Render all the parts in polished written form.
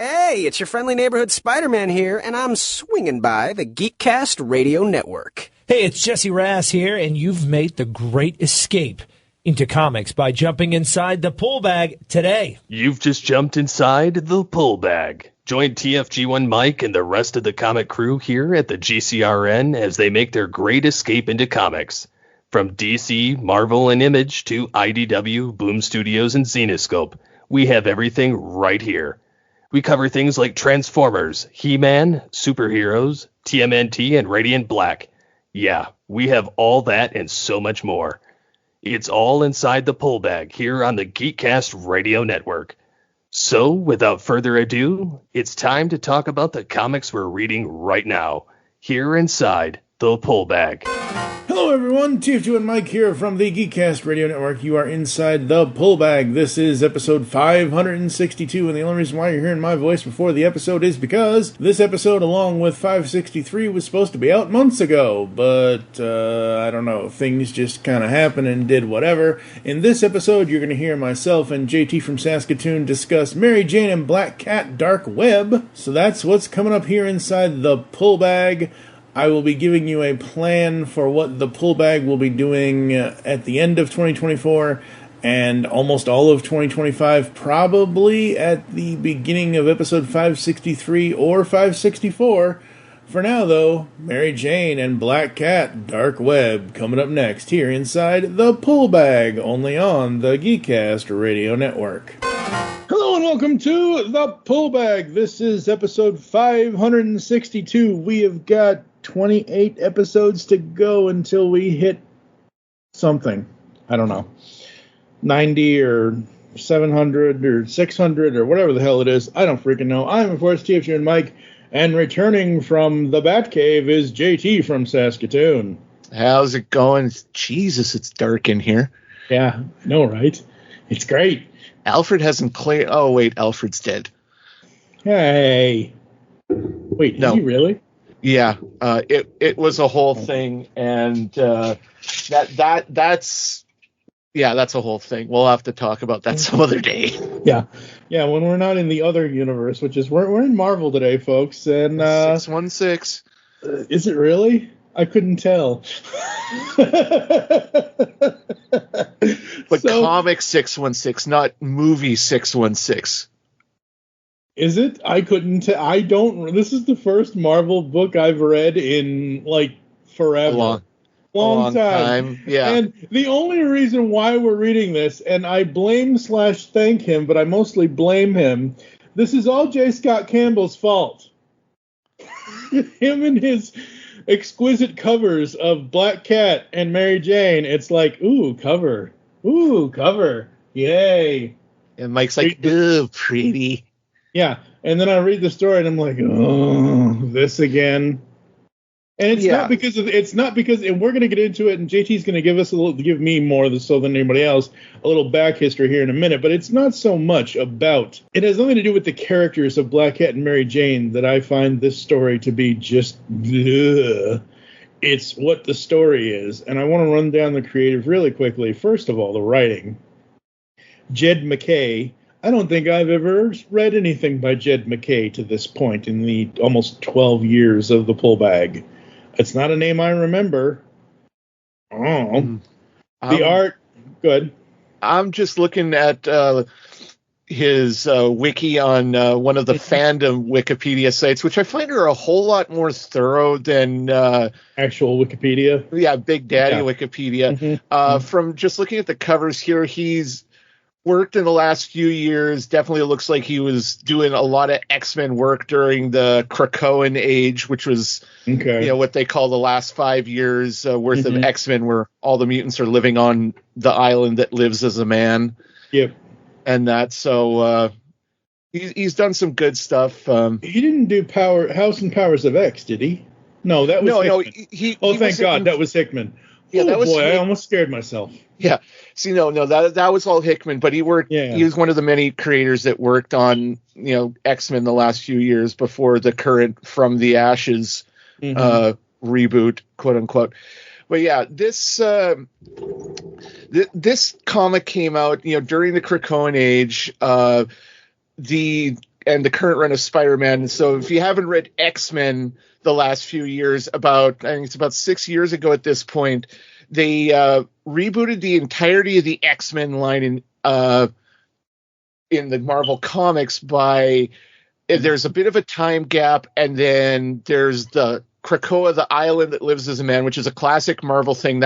Hey, it's your friendly neighborhood Spider-Man here, and I'm swinging by the Geekcast Radio Network. Hey, it's Jesse Rass here, and you've made the great escape into comics by jumping inside the pull bag today. You've just jumped inside the pull bag. Join TFG1Mike and the rest of the comic crew here at the GCRN as they make their great escape into comics. From DC, Marvel, and Image to IDW, Boom Studios, and Zenescope, we have everything right here. We cover things like Transformers, He-Man, superheroes, TMNT, and Radiant Black. Yeah, we have all that and so much more. It's all inside the pull bag here on the Geekcast Radio Network. So, without further ado, it's time to talk about the comics we're reading right now, here inside the pull bag. Hello everyone, TFG1Mike here from the Geekcast Radio Network. You are inside the pull bag. This is episode 562, and the only reason why you're hearing my voice before the episode is because this episode, along with 563, was supposed to be out months ago, but I don't know, things just kind of happened and did whatever. In this episode, you're going to hear myself and JT from Saskatoon discuss Mary Jane and Black Cat Dark Web. So that's what's coming up here inside the pull bag. I will be giving you a plan for what the pull bag will be doing at the end of 2024 and almost all of 2025, probably at the beginning of episode 563 or 564. For now, though, Mary Jane and Black Cat Dark Web coming up next here inside the pull bag, only on the Geekcast Radio Network. Hello and welcome to the pull bag. This is episode 562. We have got 28 episodes to go until we hit something. I don't know. 90 or 700 or 600 or whatever the hell it is. I don't freaking know. I'm, of course, TFG1Mike, and returning from the Batcave is JT from Saskatoon. How's it going? Jesus, it's dark in here. Yeah, I know, right? It's great. Alfred hasn't cleared. Oh, wait, Alfred's dead. Hey. Wait, no. Is he really? Yeah, it was a whole thing, and that's a whole thing. We'll have to talk about that some other day. Yeah, when we're not in the other universe, which is we're in Marvel today, folks. And 616. Is it really? I couldn't tell. But comic 616, not movie 616. Is it? I couldn't I don't. This is the first Marvel book I've read in, like, forever. Long time. Yeah. And the only reason why we're reading this, and I blame/thank him, but I mostly blame him, this is all J. Scott Campbell's fault. Him and his exquisite covers of Black Cat and Mary Jane. It's like, ooh, cover. Ooh, cover. Yay. And Mike's like, ooh, pretty. Yeah, and then I read the story and I'm like, oh, this again. And it's not because and we're going to get into it, and JT's going to give me more than anybody else, a little back history here in a minute, but it's not so much about, it has nothing to do with the characters of Black Cat and Mary Jane that I find this story to be just, ugh. It's what the story is, and I want to run down the creative really quickly. First of all, the writing. Jed MacKay. I don't think I've ever read anything by Jed MacKay to this point in the almost 12 years of the pull bag. It's not a name I remember. Oh. The art, good. I'm just looking at his wiki on one of the fandom Wikipedia sites, which I find are a whole lot more thorough than actual Wikipedia. Yeah, Big Daddy Wikipedia. From just looking at the covers here, he's worked in the last few years. Definitely looks like he was doing a lot of X-Men work during the Krakoan age, which was what they call the last 5 years worth of X-Men, where all the mutants are living on the island that lives as a man. Yep. And that, so he's done some good stuff. He didn't do House and Powers of X, did he? No, that was Hickman. Thank God, that was Hickman. Yeah, that was. Boy, I almost scared myself. Yeah. See, that was all Hickman, but he worked. Yeah. He was one of the many creators that worked on X-Men the last few years before the current From the Ashes reboot, quote unquote. But yeah, this this comic came out during the Krakoan age. The and the current run of Spider-Man. So if you haven't read X-Men the last few years, I think it's about 6 years ago at this point, they rebooted the entirety of the X-Men line in the Marvel Comics by there's a bit of a time gap, and then there's the Krakoa, the island that lives as a man, which is a classic Marvel thing.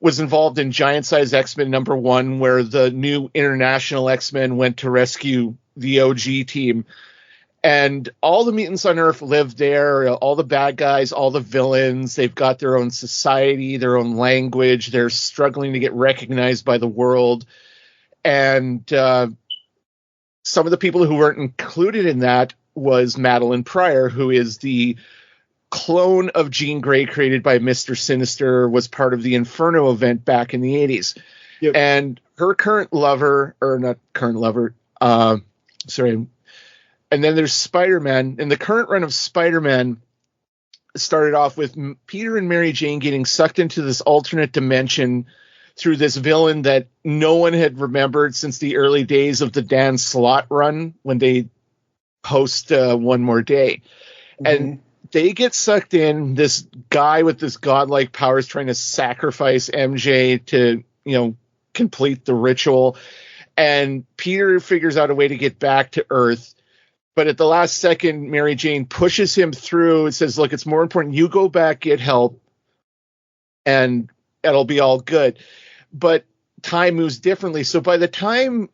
Was involved in Giant Size X-Men #1, where the new International X-Men went to rescue the OG team. And all the mutants on Earth live there, all the bad guys, all the villains. They've got their own society, their own language. They're struggling to get recognized by the world. And some of the people who weren't included in that was Madeline Pryor, who is the clone of Jean Grey created by Mr. Sinister, was part of the Inferno event back in the 80s. Yep. And her current lover, or not current lover, sorry. And then there's Spider-Man. And the current run of Spider-Man started off with Peter and Mary Jane getting sucked into this alternate dimension through this villain that no one had remembered since the early days of the Dan Slott run when they host One More Day. Mm-hmm. And they get sucked in. This guy with this godlike powers trying to sacrifice MJ to, complete the ritual. And Peter figures out a way to get back to Earth. But at the last second, Mary Jane pushes him through and says, look, it's more important you go back, get help, and it'll be all good. But time moves differently. So by the time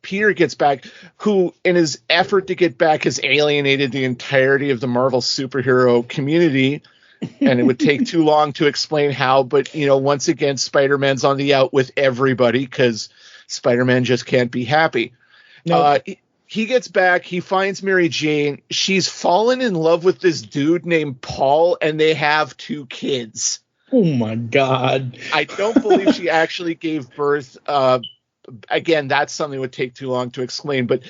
Peter gets back, who in his effort to get back has alienated the entirety of the Marvel superhero community, and it would take too long to explain how, but once again, Spider-Man's on the out with everybody because Spider-Man just can't be happy. No. He gets back, he finds Mary Jane, she's fallen in love with this dude named Paul, and they have 2 kids. Oh my God. I don't believe she actually gave birth. Again, that's something that would take too long to explain, but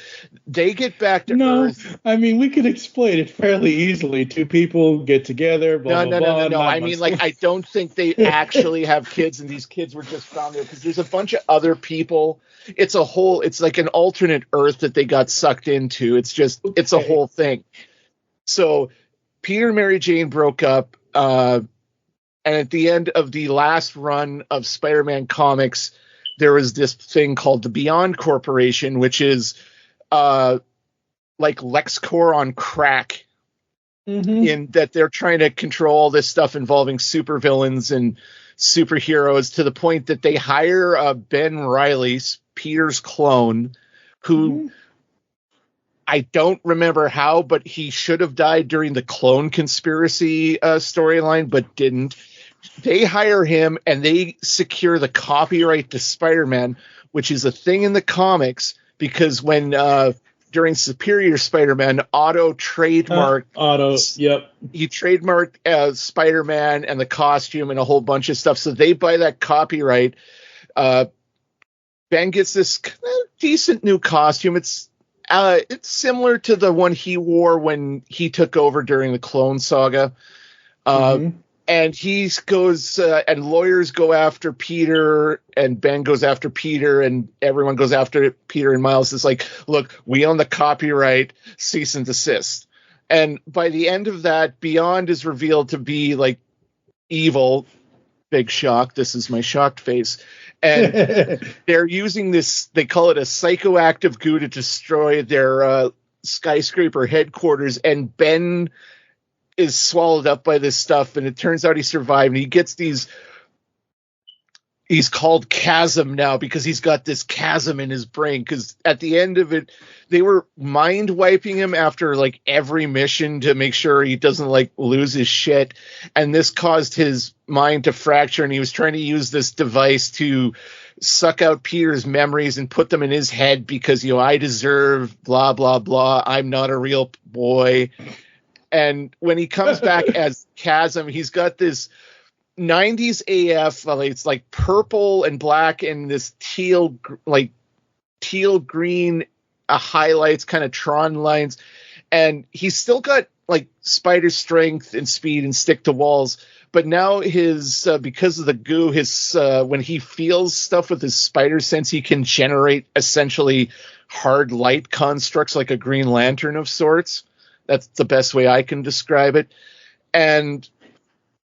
they get back to Earth. I mean, we could explain it fairly easily. 2 people get together, blah, blah, blah. No. I mean, I don't think they actually have kids, and these kids were just found there because there's a bunch of other people. It's like an alternate Earth that they got sucked into. It's a whole thing. So Peter and Mary Jane broke up, and at the end of the last run of Spider-Man comics, there was this thing called the Beyond Corporation, which is like LexCorp on crack, in that they're trying to control all this stuff involving supervillains and superheroes to the point that they hire Ben Reilly, Peter's clone, who I don't remember how, but he should have died during the clone conspiracy storyline, but didn't. They hire him and they secure the copyright to Spider-Man, which is a thing in the comics because when during Superior Spider-Man, Otto trademarked he trademarked Spider-Man and the costume and a whole bunch of stuff. So they buy that copyright. Ben gets this decent new costume. It's similar to the one he wore when he took over during the Clone Saga. And he goes, and lawyers go after Peter, and Ben goes after Peter, and everyone goes after Peter. And Miles is like, look, we own the copyright, cease and desist. And by the end of that, Beyond is revealed to be like evil. Big shock. This is my shocked face. And they're using this, they call it a psychoactive goo to destroy their skyscraper headquarters. And Ben is swallowed up by this stuff, and it turns out he survived, and he gets he's called Chasm now because he's got this chasm in his brain, because at the end of it they were mind wiping him after like every mission to make sure he doesn't like lose his shit, and this caused his mind to fracture, and he was trying to use this device to suck out Peter's memories and put them in his head because I deserve blah blah blah, I'm not a real boy. And when he comes back as Chasm, he's got this 90s AF, it's like purple and black and this teal green highlights, kind of Tron lines. And he's still got like spider strength and speed and stick to walls. But now his because of the goo, when he feels stuff with his spider sense, he can generate essentially hard light constructs, like a Green Lantern of sorts. That's the best way I can describe it. And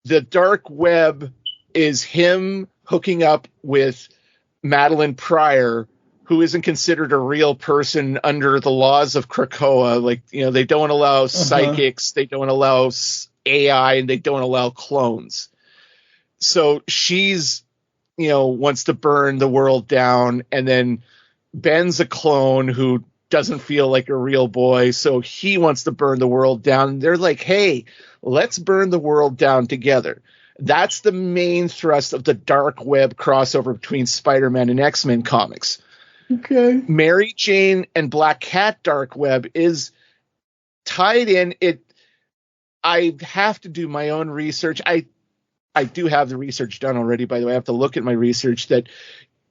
the dark web is him hooking up with Madeline Pryor, who isn't considered a real person under the laws of Krakoa. Like, they don't allow psychics, they don't allow AI, and they don't allow clones. So she's, wants to burn the world down, and then Ben's a clone who doesn't feel like a real boy, so he wants to burn the world down. They're like, hey, let's burn the world down together. That's the main thrust of the dark web crossover between Spider-Man and X-Men comics. Okay. Mary Jane and Black Cat dark web is tied in. I have to do my own research. I do have the research done already, by the way. I have to look at my research. That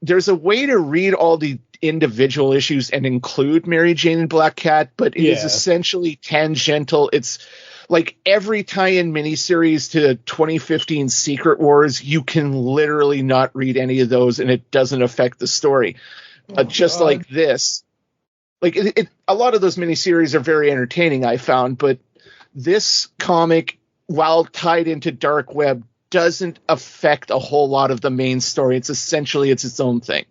there's a way to read all the individual issues and include Mary Jane and Black Cat, but it is essentially tangential. It's like every tie-in miniseries to 2015 Secret Wars, you can literally not read any of those and it doesn't affect the story. Just like this. Like a lot of those miniseries are very entertaining, I found, but this comic, while tied into dark web, doesn't affect a whole lot of the main story. It's essentially its own thing.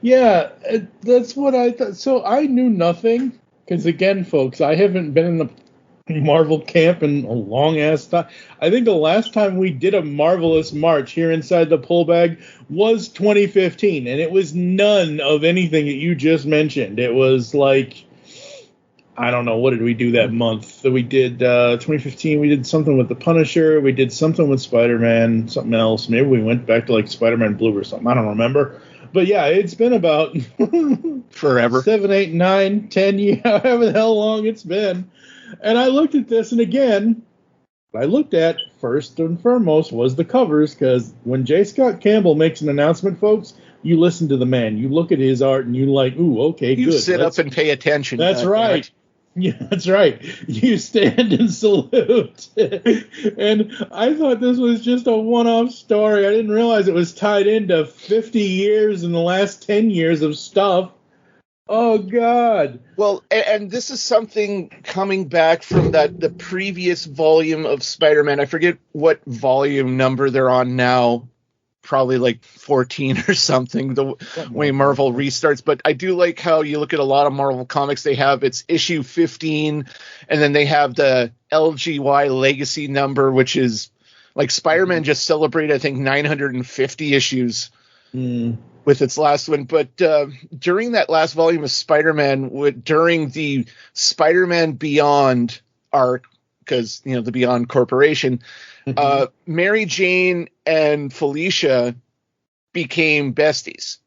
Yeah, that's what I thought. So I knew nothing because, again, folks, I haven't been in the Marvel camp in a long ass time. I think the last time we did a Marvelous March here inside the pull bag was 2015, and it was none of anything that you just mentioned. It was like, I don't know, what did we do that month? So we did 2015. We did something with the Punisher. We did something with Spider-Man. Something else. Maybe we went back to like Spider-Man Blue or something. I don't remember. But yeah, it's been about forever, 7, 8, 9, 10 years, however the hell long it's been. And I looked at this, and again, what I looked at first and foremost was the covers, because when J. Scott Campbell makes an announcement, folks, you listen to the man. You look at his art, and you're like, ooh, okay, good. You sit up and pay attention. That's right. Yeah, that's right. You stand and salute. And I thought this was just a one-off story. I didn't realize it was tied into 50 years and the last 10 years of stuff. Oh, God. Well, and this is something coming back from the previous volume of Spider-Man. I forget what volume number they're on now. Probably like 14 or something, the way Marvel restarts. But I do like how you look at a lot of Marvel comics. They have its issue 15, and then they have the LGY Legacy number, which is like Spider-Man just celebrated, I think, 950 issues with its last one. But during that last volume of Spider-Man, during the Spider-Man Beyond arc, because, the Beyond Corporation, Mary Jane and Felicia became besties.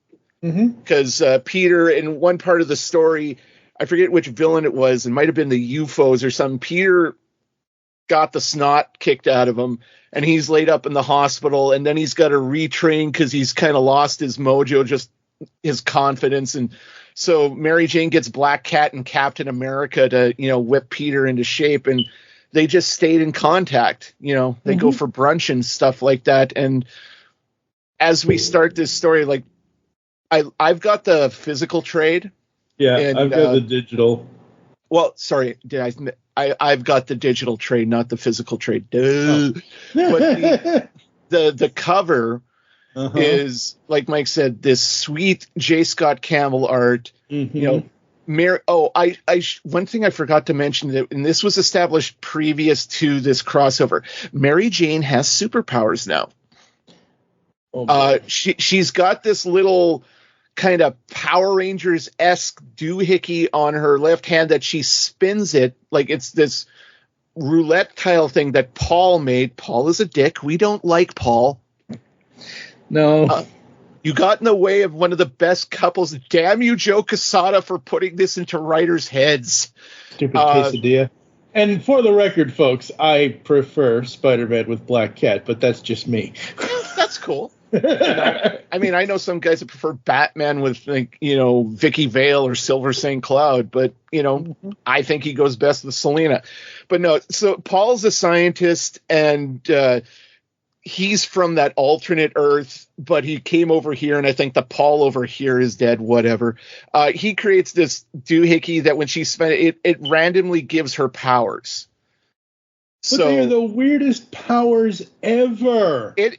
Because Peter, in one part of the story, I forget which villain it was, it might have been the UFOs or something, Peter got the snot kicked out of him, and he's laid up in the hospital, and then he's got to retrain because he's kind of lost his mojo, just his confidence. And so Mary Jane gets Black Cat and Captain America to, whip Peter into shape, and they just stayed in contact. They go for brunch and stuff like that. And as we start this story, like I've got the physical trade. Yeah, and, I've got the digital. Well, sorry, I've got the digital trade, not the physical trade. Oh. But the cover is, like Mike said, this sweet J. Scott Campbell art. One thing I forgot to mention, and this was established previous to this crossover, Mary Jane has superpowers now. She's got this little kind of Power Rangers-esque doohickey on her left hand that she spins it like it's this roulette tile thing that Paul made. Paul is a dick. We don't like Paul. No. You got in the way of one of the best couples. Damn you, Joe Quesada, for putting this into writers' heads. Stupid quesadilla. And for the record, folks, I prefer Spider-Man with Black Cat, but that's just me. That's cool. I know some guys that prefer Batman with, Vicky Vale or Silver St. Cloud, but, I think he goes best with Selena. But no, so Paul's a scientist, and he's from that alternate Earth, but he came over here, and I think the Paul over here is dead, whatever. He creates this doohickey that when she spent it randomly gives her powers. But they are the weirdest powers ever. And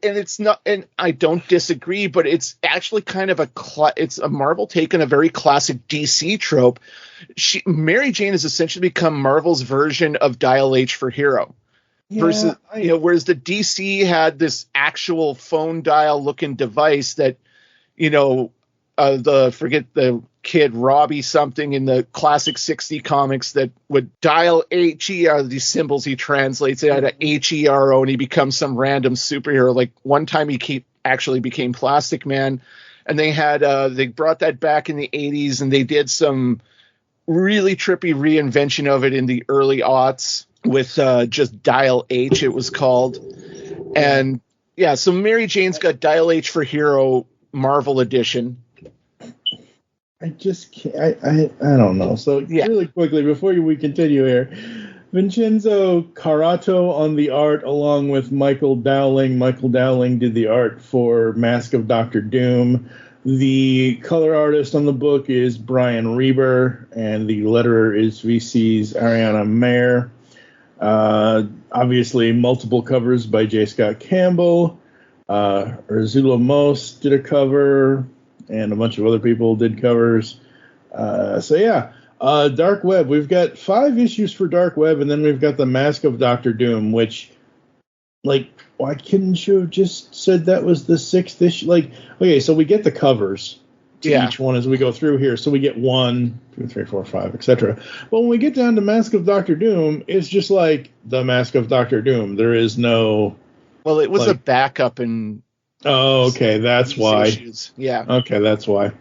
it's not, and I don't disagree, but it's actually kind of it's a Marvel take on a very classic DC trope. Mary Jane has essentially become Marvel's version of Dial H for Hero. Versus, whereas the DC had this actual phone dial looking device that, forget the kid Robbie something in the classic 60 comics that would dial HER, these symbols he translates it out of HERO, and he becomes some random superhero. Like one time he actually became Plastic Man, and they brought that back in the 80s, and they did some really trippy reinvention of it in the early aughts with just Dial H, it was called. And yeah, so Mary Jane's got Dial H for Hero Marvel Edition. I just can't. I don't know. So really quickly before we continue here, Vincenzo Carato on the art, along with Michael Dowling. Michael Dowling did the art for Mask of Dr. Doom. The color artist on the book is Brian Reber, and the letterer is VC's Ariana Mayer. Obviously, multiple covers by J. Scott Campbell. Ursula Moss did a cover, and a bunch of other people did covers. Dark Web. We've got 5 issues for Dark Web, and then we've got the Mask of Dr. Doom, which, why couldn't you have just said that was the 6th issue? Okay, so we get the covers to each one as we go through here. So we get 1, 2, 3, 4, 5, etc. But when we get down to Mask of Dr. Doom, it's just like the Mask of Dr. Doom. There is no... Well, it was a backup in... Oh, okay, that's why. Issues. Yeah. Okay, that's why.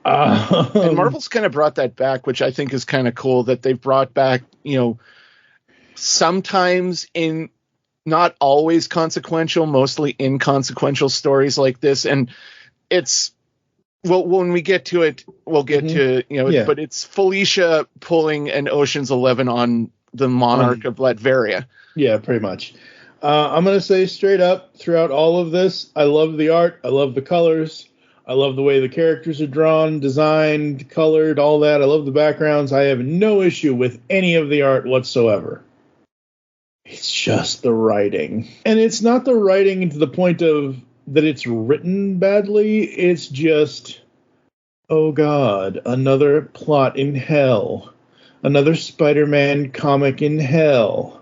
And Marvel's kind of brought that back, which I think is kind of cool that they've brought back, sometimes in not always consequential, mostly inconsequential stories like this. And it's, well, when we get to it, we'll get to, but it's Felicia pulling an Ocean's 11 on the Monarch of Latveria. Yeah, pretty much. I'm going to say straight up throughout all of this, I love the art. I love the colors. I love the way the characters are drawn, designed, colored, all that. I love the backgrounds. I have no issue with any of the art whatsoever. It's just the writing. And it's not the writing to the point of that it's written badly. It's just, oh God, another plot in hell. Another Spider-Man comic in hell.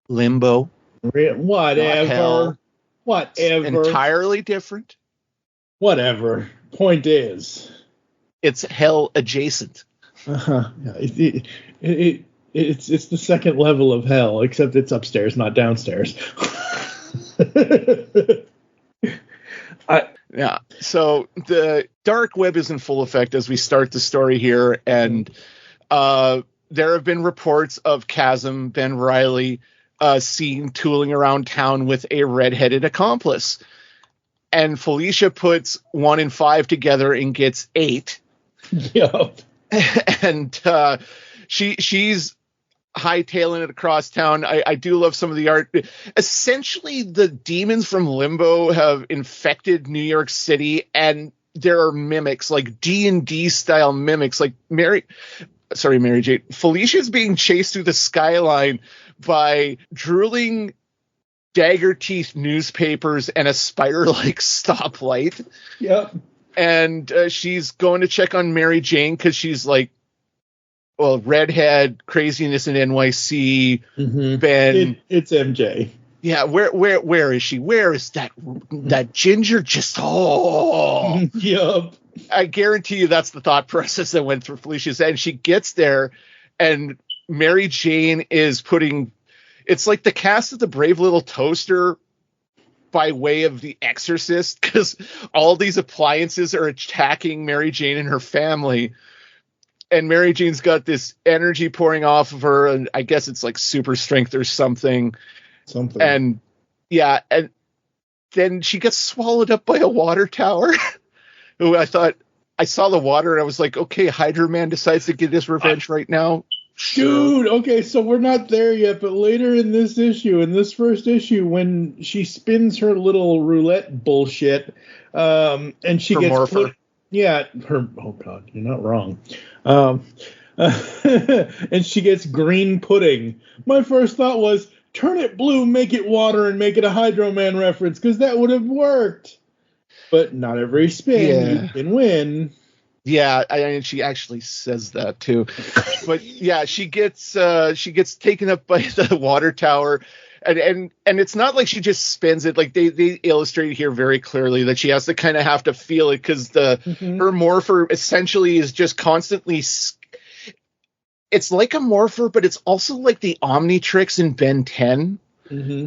Limbo. Whatever. Whatever. It's entirely different. Whatever. Point is, it's hell adjacent. It's the second level of hell, except it's upstairs, not downstairs. So the Dark Web is in full effect as we start the story here, and there have been reports of Chasm, Ben Reilly, seen tooling around town with a redheaded accomplice. And Felicia puts 1 and 5 together and gets 8. Yep. And she's hightailing it across town. I do love some of the art. Essentially, the demons from Limbo have infected New York City, and there are mimics, like D&D style mimics, like Mary Jane. Felicia's being chased through the skyline by drooling dagger teeth newspapers and a spider-like stoplight. Yep. And she's going to check on Mary Jane because she's like, well, redhead, craziness in NYC. Mm-hmm. Ben, it's MJ. Yeah, where is she? Where is that ginger? Just Yup. I guarantee you that's the thought process that went through Felicia's head. And she gets there, and Mary Jane is putting. It's like the cast of The Brave Little Toaster by way of The Exorcist, because all these appliances are attacking Mary Jane and her family. And Mary Jane's got this energy pouring off of her, and I guess it's like super strength or something. And yeah, and then she gets swallowed up by a water tower. Who I saw the water and I was like, okay, Hydra Man decides to get his revenge right now. Dude, okay, so we're not there yet, but later in this issue, in this first issue, when she spins her little roulette bullshit, and she gets put, oh god, you're not wrong, and she gets green pudding. My first thought was, turn it blue, make it water, and make it a Hydro Man reference, because that would have worked. But not every spin you can win. Yeah, and she actually says that too. But yeah, she gets taken up by the water tower, and it's not like she just spins it. Like they illustrate here very clearly that she has to kind of have to feel it, because her morpher essentially is just constantly. It's like a morpher, but it's also like the Omnitrix in Ben 10,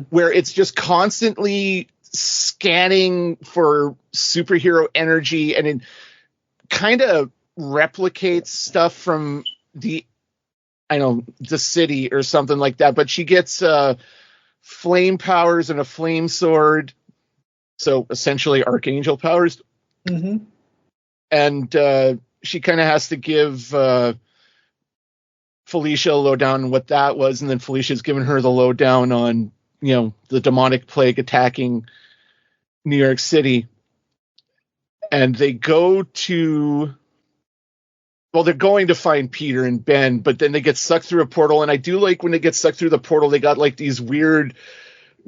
where it's just constantly scanning for superhero energy, and it kind of replicates stuff from the city or something like that. But she gets flame powers and a flame sword, so essentially archangel powers. And she kind of has to give Felicia a lowdown on what that was, and then Felicia's given her the lowdown on the demonic plague attacking New York City. And they go to, they're going to find Peter and Ben, but then they get sucked through a portal. And I do like when they get sucked through the portal, they got like these weird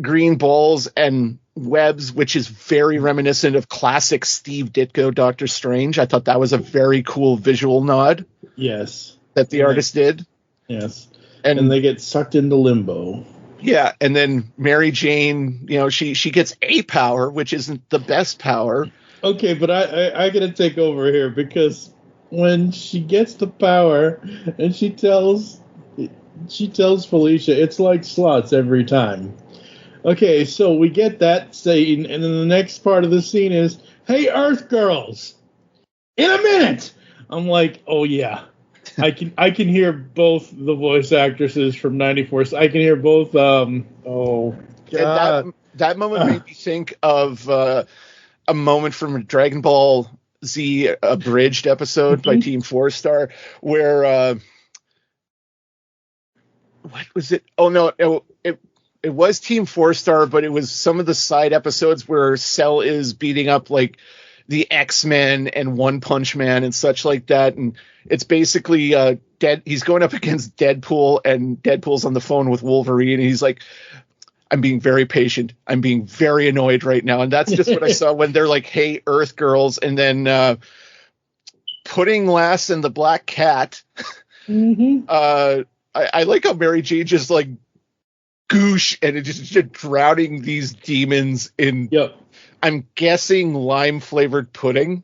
green balls and webs, which is very reminiscent of classic Steve Ditko Doctor Strange. I thought that was a very cool visual nod. Yes. That the artist did. Yes. And they get sucked into limbo. Yeah, and then Mary Jane, she gets a power, which isn't the best power. Okay, but I gotta take over here, because when she gets the power and she tells Felicia, it's like slots every time. Okay, so we get that scene, and then the next part of the scene is, "Hey, Earth girls, in a minute." I'm like, oh yeah, I can hear both the voice actresses from '94. I can hear both. Oh god, that moment made me think of a moment from a Dragon Ball Z abridged episode by Team 4-Star, where what was it? Oh no, it was Team 4-Star, but it was some of the side episodes where Cell is beating up like the X-Men and One Punch Man and such like that, and it's basically he's going up against Deadpool, and Deadpool's on the phone with Wolverine, and he's like, "I'm being very patient. I'm being very annoyed right now." And that's just what I saw when they're like, "Hey, Earth girls," and then Pudding Lass and the Black Cat. I like how Mary Jane just like goosh, and it's just drowning these demons in. Yep. I'm guessing lime flavored pudding.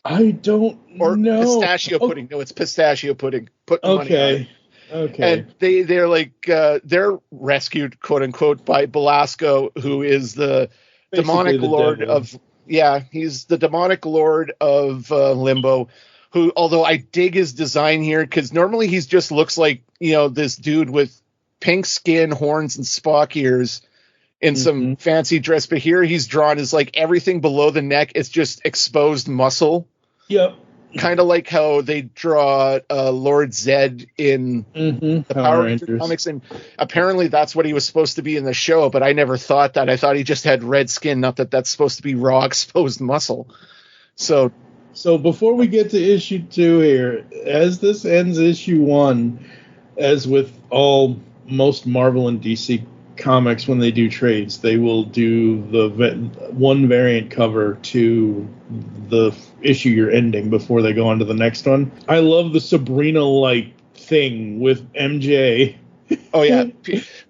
I don't know. Pistachio pudding. No, it's pistachio pudding. Put money on it. Okay. And they're like they're rescued, quote unquote, by Belasco, who is the demonic lord of he's the demonic lord of Limbo, who, although I dig his design here, because normally he just looks like this dude with pink skin, horns, and Spock ears in some fancy dress, but here he's drawn as like everything below the neck is just exposed muscle. Yep. Kind of like how they draw Lord Zed in the Power Rangers comics, and apparently that's what he was supposed to be in the show, but I never thought that. I thought he just had red skin, not that that's supposed to be raw exposed muscle. So before we get to issue 2 here, as this ends issue 1, as with most Marvel and DC comics, when they do trades, they will do the one variant cover to the issue you're ending before they go on to the next one. I love the Sabrina-like thing with MJ. Oh yeah,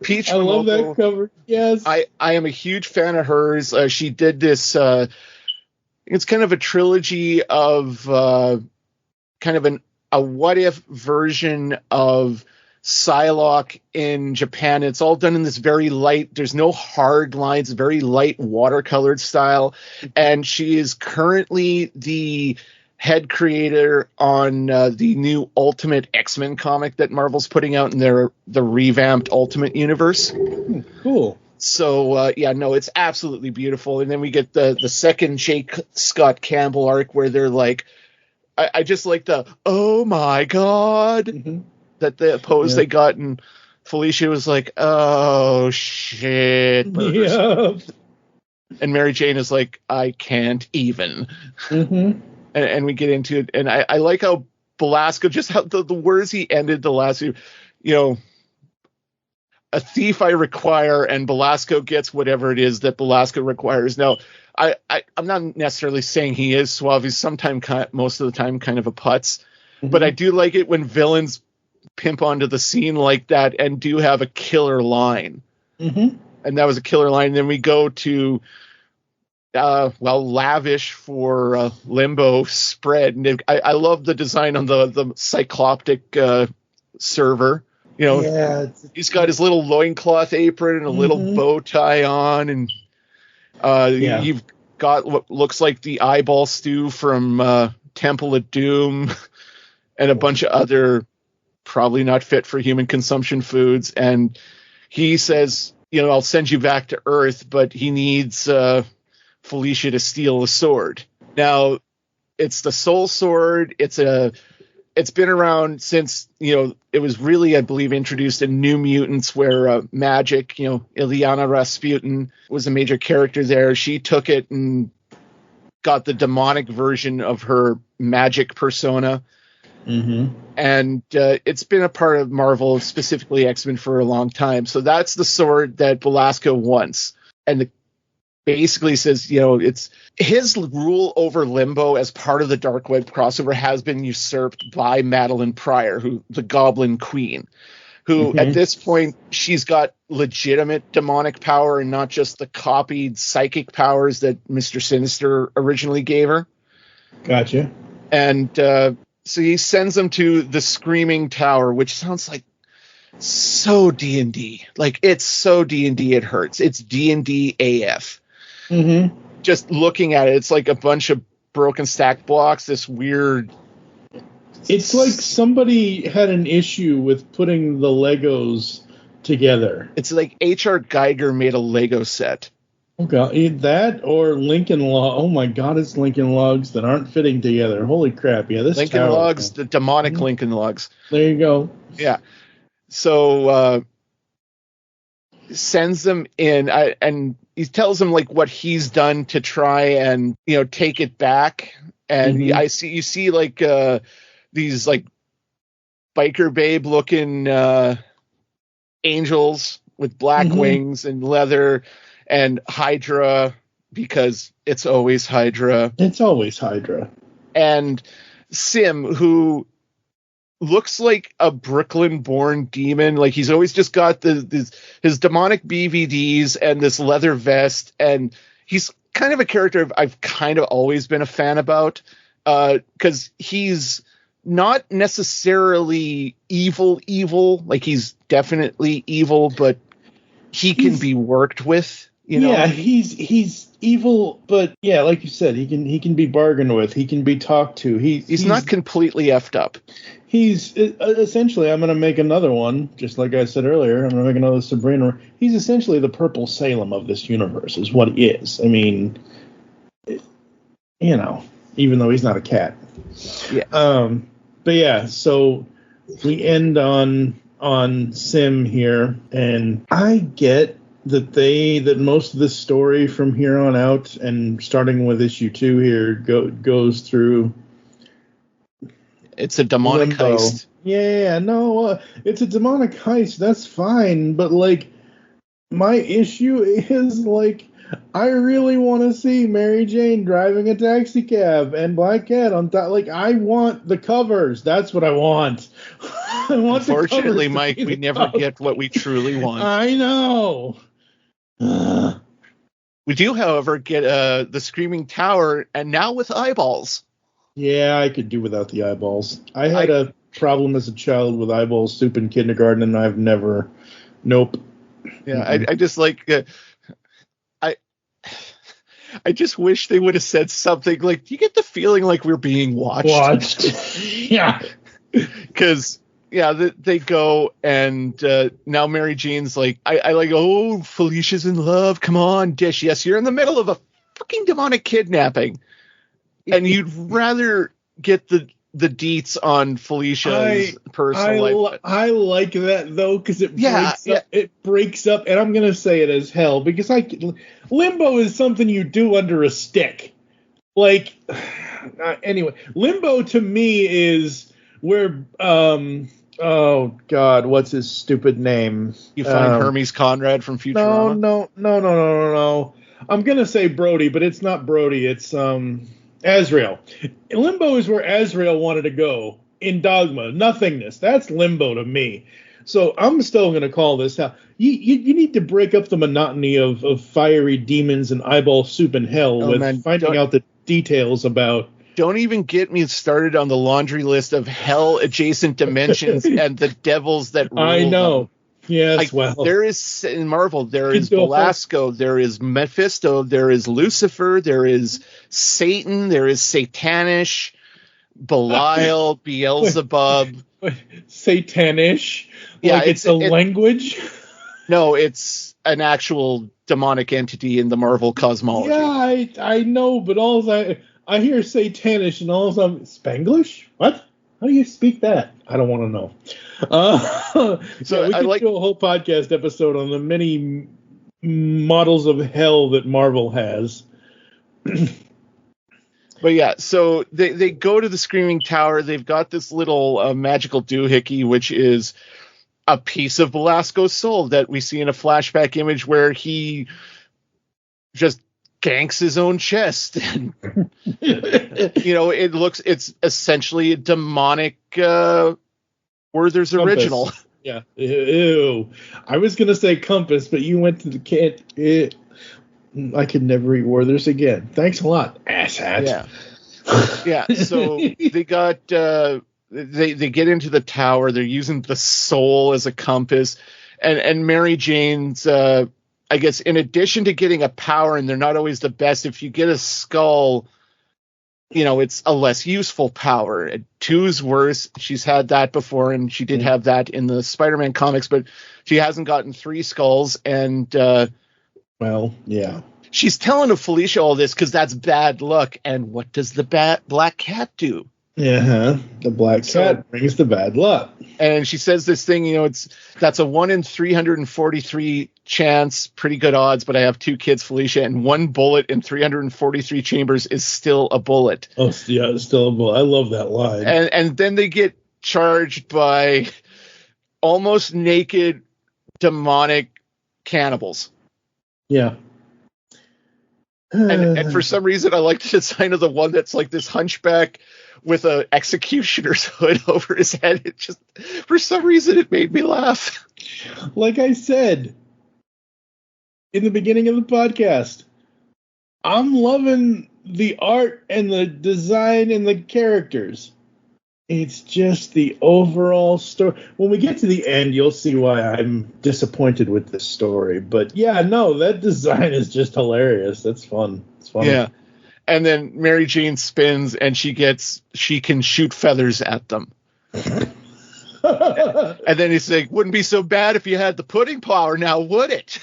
Peach. I love that cover. Yes, I am a huge fan of hers. She did this. It's kind of a trilogy of kind of a what if version of Psylocke in Japan. It's all done in this very light, there's no hard lines, very light watercolored style. And she is currently the head creator on the new Ultimate X-Men comic that Marvel's putting out in the revamped Ultimate Universe. Cool. So, it's absolutely beautiful. And then we get the second J. Scott Campbell arc where they're like, I just like the, oh my God. that the pose they got, and Felicia was like, "Oh shit!" burgers." Yeah. And Mary Jane is like, "I can't even." Mm-hmm. And we get into it, and I like how Belasco, just how the words he ended the last, a thief I require, and Belasco gets whatever it is that Belasco requires. Now, I'm not necessarily saying he is suave. He's most of the time kind of a putz, but I do like it when villains pimp onto the scene like that and do have a killer line. Mm-hmm. And that was a killer line. And then we go to, lavish for Limbo spread. And I love the design on the cycloptic server. He's got his little loincloth apron and a little bow tie on. And you've got what looks like the eyeball stew from Temple of Doom and a bunch of other probably not fit for human consumption foods. And he says, I'll send you back to Earth, but he needs Felicia to steal a sword. Now, it's the Soul Sword. It's been around since, it was really, I believe, introduced in New Mutants, where Magic, Ilyana Rasputin was a major character there. She took it and got the demonic version of her magic persona. Mm-hmm. And it's been a part of Marvel, specifically X-Men, for a long time. So that's the sword that Belasco wants. And basically says, it's his rule over Limbo as part of the Dark Web crossover has been usurped by Madeline Pryor, the Goblin Queen, who at this point, she's got legitimate demonic power and not just the copied psychic powers that Mr. Sinister originally gave her. Gotcha. And so he sends them to the Screaming Tower, which sounds like so D&D. Like, it's so D&D it hurts. It's D&D AF. Mm-hmm. Just looking at it, it's like a bunch of broken stack blocks, this weird... It's like somebody had an issue with putting the Legos together. It's like H.R. Geiger made a Lego set. Oh, God. That or Lincoln Log. Oh, my God, it's Lincoln Logs that aren't fitting together. Holy crap. Yeah, this Lincoln Logs, the demonic Lincoln Logs. There you go. Yeah. So sends them in, and he tells them like what he's done to try and take it back. And you see like these like biker babe looking angels with black wings and leather, and Hydra, because it's always Hydra. It's always Hydra. And Sim, who looks like a Brooklyn-born demon. Like, he's always just got his demonic BVDs and this leather vest, and he's kind of a character I've kind of always been a fan about, because he's not necessarily evil. Like, he's definitely evil, but he can be worked with. Yeah, he's evil, but yeah, like you said, he can be bargained with. He can be talked to. He's not completely effed up. He's essentially, I'm going to make another one, just like I said earlier. I'm going to make another Sabrina. He's essentially the Purple Salem of this universe, is what he is. I mean, even though he's not a cat. Yeah. But yeah, so we end on Sim here, and I get that most of the story from here on out, and starting with issue 2 here, goes through. It's a demonic Limbo. heist. Yeah, no, it's a demonic heist. That's fine, but like, my issue is like, I really want to see Mary Jane driving a taxi cab and Black Cat on top. Like, I want the covers. That's what I want. Unfortunately, Mike, we never get what we truly want. I know. We do, however, get the Screaming Tower, and now with eyeballs. Yeah, I could do without the eyeballs. I had a problem as a child with eyeball soup in kindergarten, and I've never. Nope. Yeah, I just like. I just wish they would have said something like, "Do you get the feeling like we're being watched?" Yeah. Because they go, and now Mary Jane's like, I like, oh, Felicia's in love. Come on, Dish. Yes, you're in the middle of a fucking demonic kidnapping. And you'd rather get the the deets on Felicia's personal life. I like that though, because it breaks up, and I'm gonna say it as hell because limbo is something you do under a stick. Like anyway, limbo to me is where oh God, what's his stupid name? You find Hermes Conrad from Futurama? No. I'm gonna say Brody, but it's not Brody. It's Azrael. Limbo is where Azrael wanted to go in Dogma. Nothingness. That's limbo to me. So I'm still gonna call this hell. You need to break up the monotony of fiery demons and eyeball soup in hell finding out the details about. Don't even get me started on the laundry list of hell-adjacent dimensions and the devils that rule I know. them. Yes, there is in Marvel. There is Belasco. There is Mephisto. There is Lucifer. There is Satan. There is Satanish, Belial, Beelzebub. Satanish? Yeah, like it's a language. No, it's an actual demonic entity in the Marvel cosmology. Yeah, I know, but I hear Satanish and all of a sudden Spanglish? What? How do you speak that? I don't want to know. So we could do a whole podcast episode on the many models of hell that Marvel has. But yeah, so they go to the Screaming Tower. They've got this little magical doohickey, which is a piece of Belasco's soul that we see in a flashback image where he just ganks his own chest. It's essentially a demonic Werther's original. Yeah. Ew. I was going to say compass, but you went to the I could never eat Werther's again. Thanks a lot, asshat. Yeah. Yeah. So they got, they get into the tower. They're using the soul as a compass. And Mary Jane's, I guess, in addition to getting a power, and they're not always the best, if you get a skull, it's a less useful power. 2's worse. She's had that before, and she did have that in the Spider-Man comics, but she hasn't gotten 3 skulls. And, well, yeah. She's telling Felicia all this because that's bad luck. And what does the black cat do? Yeah, the black cat brings the bad luck. And she says this thing, that's a 1 in 343 chance, pretty good odds, but I have 2 kids, Felicia, and 1 bullet in 343 chambers is still a bullet. Oh, yeah, it's still a bullet. I love that line. And then they get charged by almost naked demonic cannibals. Yeah. And for some reason, I like the design of the one that's like this hunchback with a executioner's hood over his head. It just, for some reason, it made me laugh. Like I said in the beginning of the podcast, I'm loving the art and the design and the characters. It's just the overall story. When we get to the end, you'll see why I'm disappointed with this story. But yeah, no, that design is just hilarious. That's fun. It's fun. Yeah. And then Mary Jane spins and she can shoot feathers at them. And then he's like, wouldn't be so bad if you had the pudding power now, would it?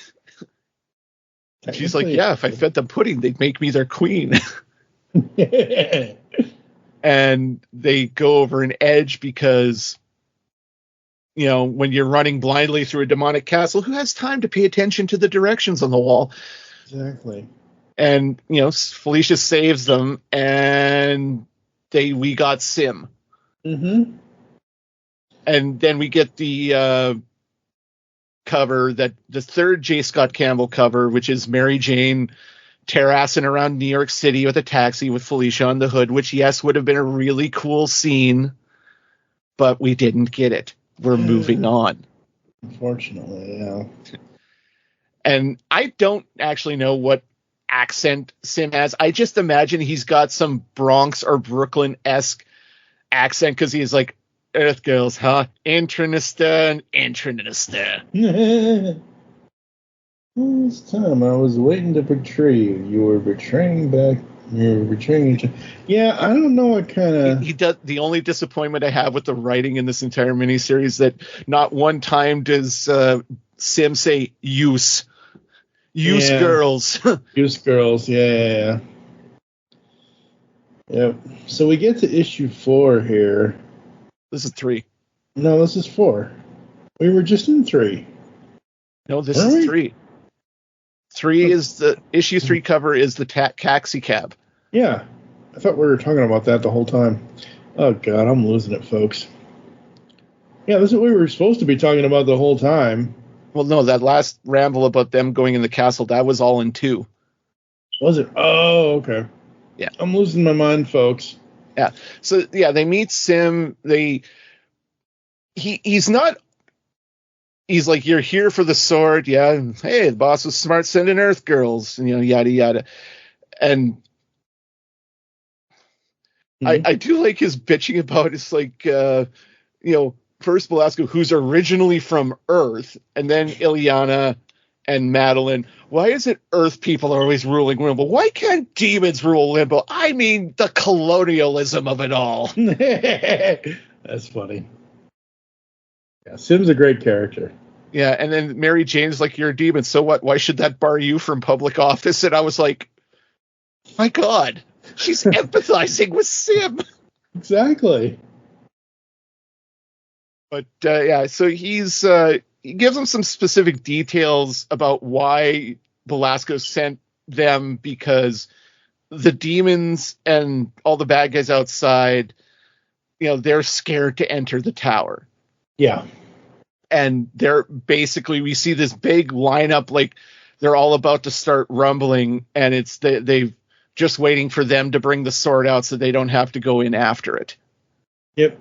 And she's like, yeah, if I fed them pudding, they'd make me their queen. And they go over an edge because, when you're running blindly through a demonic castle, who has time to pay attention to the directions on the wall? Exactly. And, Felicia saves them, and we got Sim. Mm-hmm. And then we get the cover, that the third J. Scott Campbell cover, which is Mary Jane terrassing around New York City with a taxi with Felicia on the hood, which, yes, would have been a really cool scene, but we didn't get it. We're moving on. Unfortunately, yeah. And I don't actually know what accent Sim has. I just imagine he's got some Bronx or Brooklyn-esque accent because he's like, Earth girls, huh? Intranister. All this time I was waiting to betray you. You were betraying back. You were betraying each other. Yeah, I don't know what kind of. He does. The only disappointment I have with the writing in this entire miniseries that not one time does Sim say use girls. Use girls. Yeah. Yep. So we get to issue 4 here. This is 3. No, this is 4. We were just in 3. No, this is 3. 3 is the issue 3 cover is the taxi cab. Yeah. I thought we were talking about that the whole time. Oh, God, I'm losing it, folks. Yeah, this is what we were supposed to be talking about the whole time. Well, no, that last ramble about them going in the castle, that was all in 2. Was it? Oh, okay. Yeah. I'm losing my mind, folks. Yeah. So, yeah, they meet Sim. He's not... He's like, you're here for the sword. Yeah. Hey, the boss was smart sending Earth girls. And, yada, yada. And I do like his bitching about it's like, first Belasco, who's originally from Earth, and then Ileana and Madeline. Why is it Earth people are always ruling Limbo? Why can't demons rule Limbo? I mean, the colonialism of it all. That's funny. Yeah, Sim's a great character. Yeah, and then Mary Jane's like, you're a demon, so what? Why should that bar you from public office? And I was like, my God, she's empathizing with Sim. Exactly. But so he gives them some specific details about why Belasco sent them, because the demons and all the bad guys outside, they're scared to enter the tower. Yeah. And we see this big lineup, like they're all about to start rumbling, and it's they've just waiting for them to bring the sword out so they don't have to go in after it. Yep.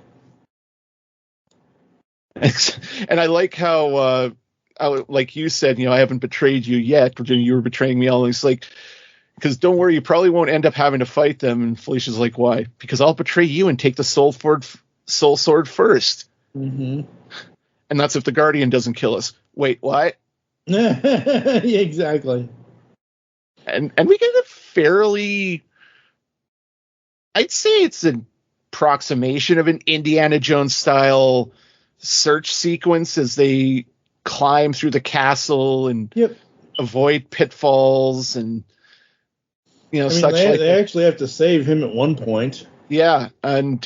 And I like how, like you said, I haven't betrayed you yet, but you were betraying me all. And it's like, because don't worry, you probably won't end up having to fight them. And Felicia's like, why? Because I'll betray you and take the soul sword first. Mm-hmm. And that's if the Guardian doesn't kill us. Wait, what? Yeah, exactly. And we get a fairly, I'd say it's an approximation of an Indiana Jones style search sequence as they climb through the castle and avoid pitfalls and such. They actually have to save him at one point. Yeah, and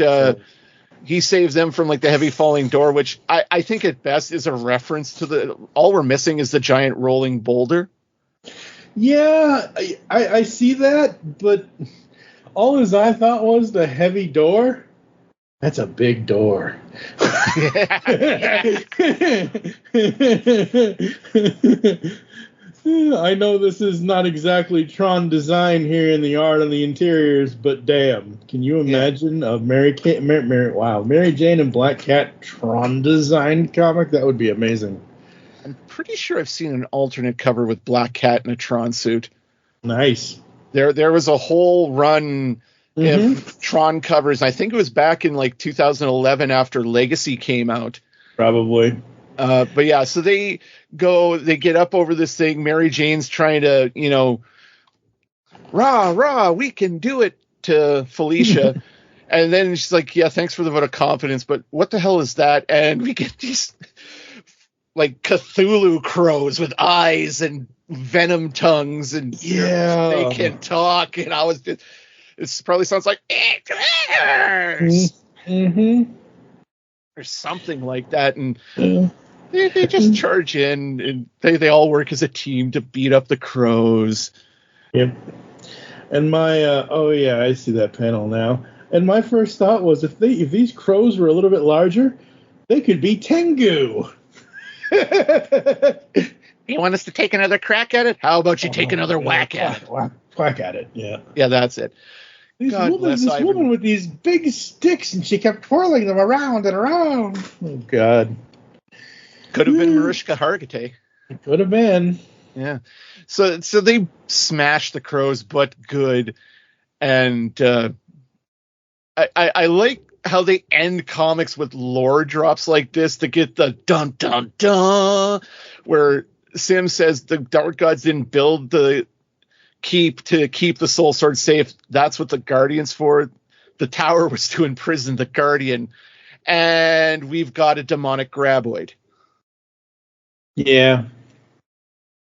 he saves them from like the heavy falling door, which I think at best is a reference to all we're missing is the giant rolling boulder. Yeah, I see that, but all as I thought was the heavy door. That's a big door. I know this is not exactly Tron design here in the art of the interiors, but damn, can you imagine a Mary Jane and Black Cat Tron design comic? That would be amazing. I'm pretty sure I've seen an alternate cover with Black Cat in a Tron suit. Nice. There was a whole run of Tron covers. I think it was back in like 2011 after Legacy came out. Probably. But yeah, so they get up over this thing. Mary Jane's trying to, rah, we can do it to Felicia. And then she's like, yeah, thanks for the vote of confidence, but what the hell is that? And we get these like Cthulhu crows with eyes and venom tongues, and they can talk. And I was just, this probably sounds like or something like that. And they just charge in, and they all work as a team to beat up the crows. Yep. And my I see that panel now. And my first thought was if these crows were a little bit larger, they could be Tengu. You want us to take another crack at it? How about you take another whack at it? Whack at it, yeah. Yeah, that's it. This woman with these big sticks, and she kept twirling them around and around. Oh, God. Could have been Mariska Hargitay. It could have been. Yeah. So they smash the crows, but good. And I like how they end comics with lore drops like this to get the dun dun dun, where Sim says the Dark Gods didn't build the keep to keep the soul sword safe. That's what the Guardian's for. The tower was to imprison the Guardian, and we've got a demonic graboid. Yeah.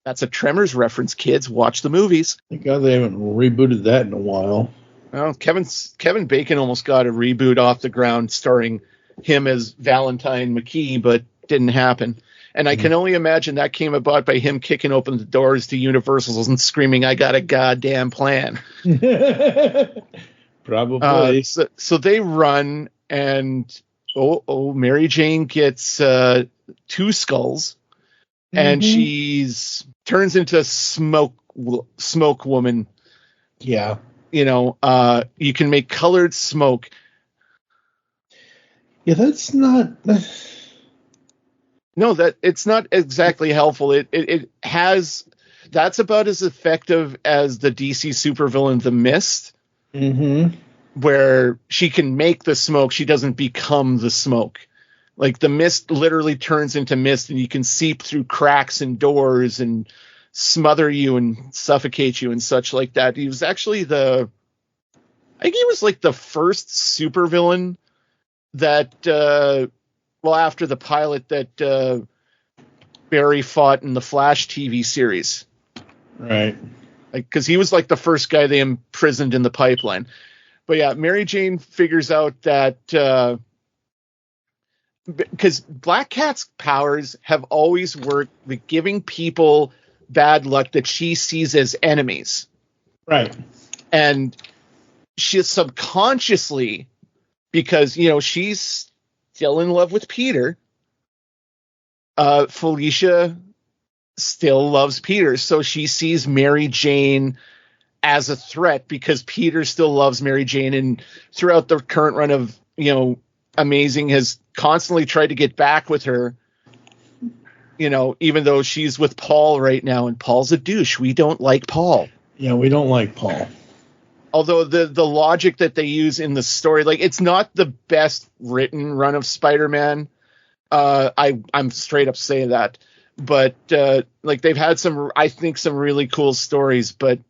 That's a Tremors reference, kids. Watch the movies. Thank God they haven't rebooted that in a while. Well, Kevin Bacon almost got a reboot off the ground starring him as Valentine McKee, but didn't happen. And I can only imagine that came about by him kicking open the doors to Universal and screaming, "I got a goddamn plan." Probably. So they run, and Mary Jane gets 2 skulls, and she's turns into smoke woman. Yeah. You know, you can make colored smoke. Yeah, that's not. No, that it's not exactly helpful. It has that's about as effective as the DC supervillain The Mist, where she can make the smoke. She doesn't become the smoke. Like the mist literally turns into mist, and you can seep through cracks and doors and smother you and suffocate you and such like that. He was actually I think he was like the first supervillain that. Well, after the pilot that Barry fought in the Flash TV series. Right. Because he was like the first guy they imprisoned in the pipeline. But yeah, Mary Jane figures out that because Black Cat's powers have always worked with giving people bad luck that she sees as enemies. Right. And she subconsciously, because, you know, she's still in love with Peter. Felicia still loves Peter, so she sees Mary Jane as a threat because Peter still loves Mary Jane, and throughout the current run of, you know, Amazing has constantly tried to get back with her, you know, even though she's with Paul right now, and Paul's a douche. We don't like Paul. Yeah, we don't like Paul. Although the logic that they use in the story, like, it's not the best written run of Spider-Man. I'm straight up saying that. But like, they've had some really cool stories. But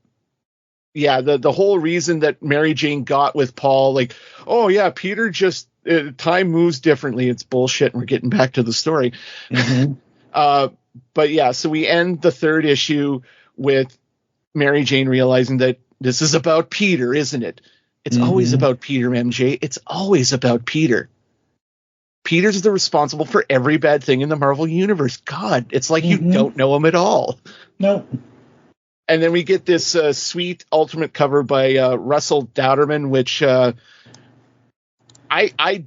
yeah, the whole reason that Mary Jane got with Paul, like, oh yeah, Peter just time moves differently. It's bullshit. And we're getting back to the story. But yeah, so we end the 3rd issue with Mary Jane realizing that this is about Peter, isn't it? It's always about Peter, MJ. It's always about Peter. Peter's the responsible for every bad thing in the Marvel Universe. God, it's like you don't know him at all. No. And then we get this sweet ultimate cover by Russell Dowderman, which I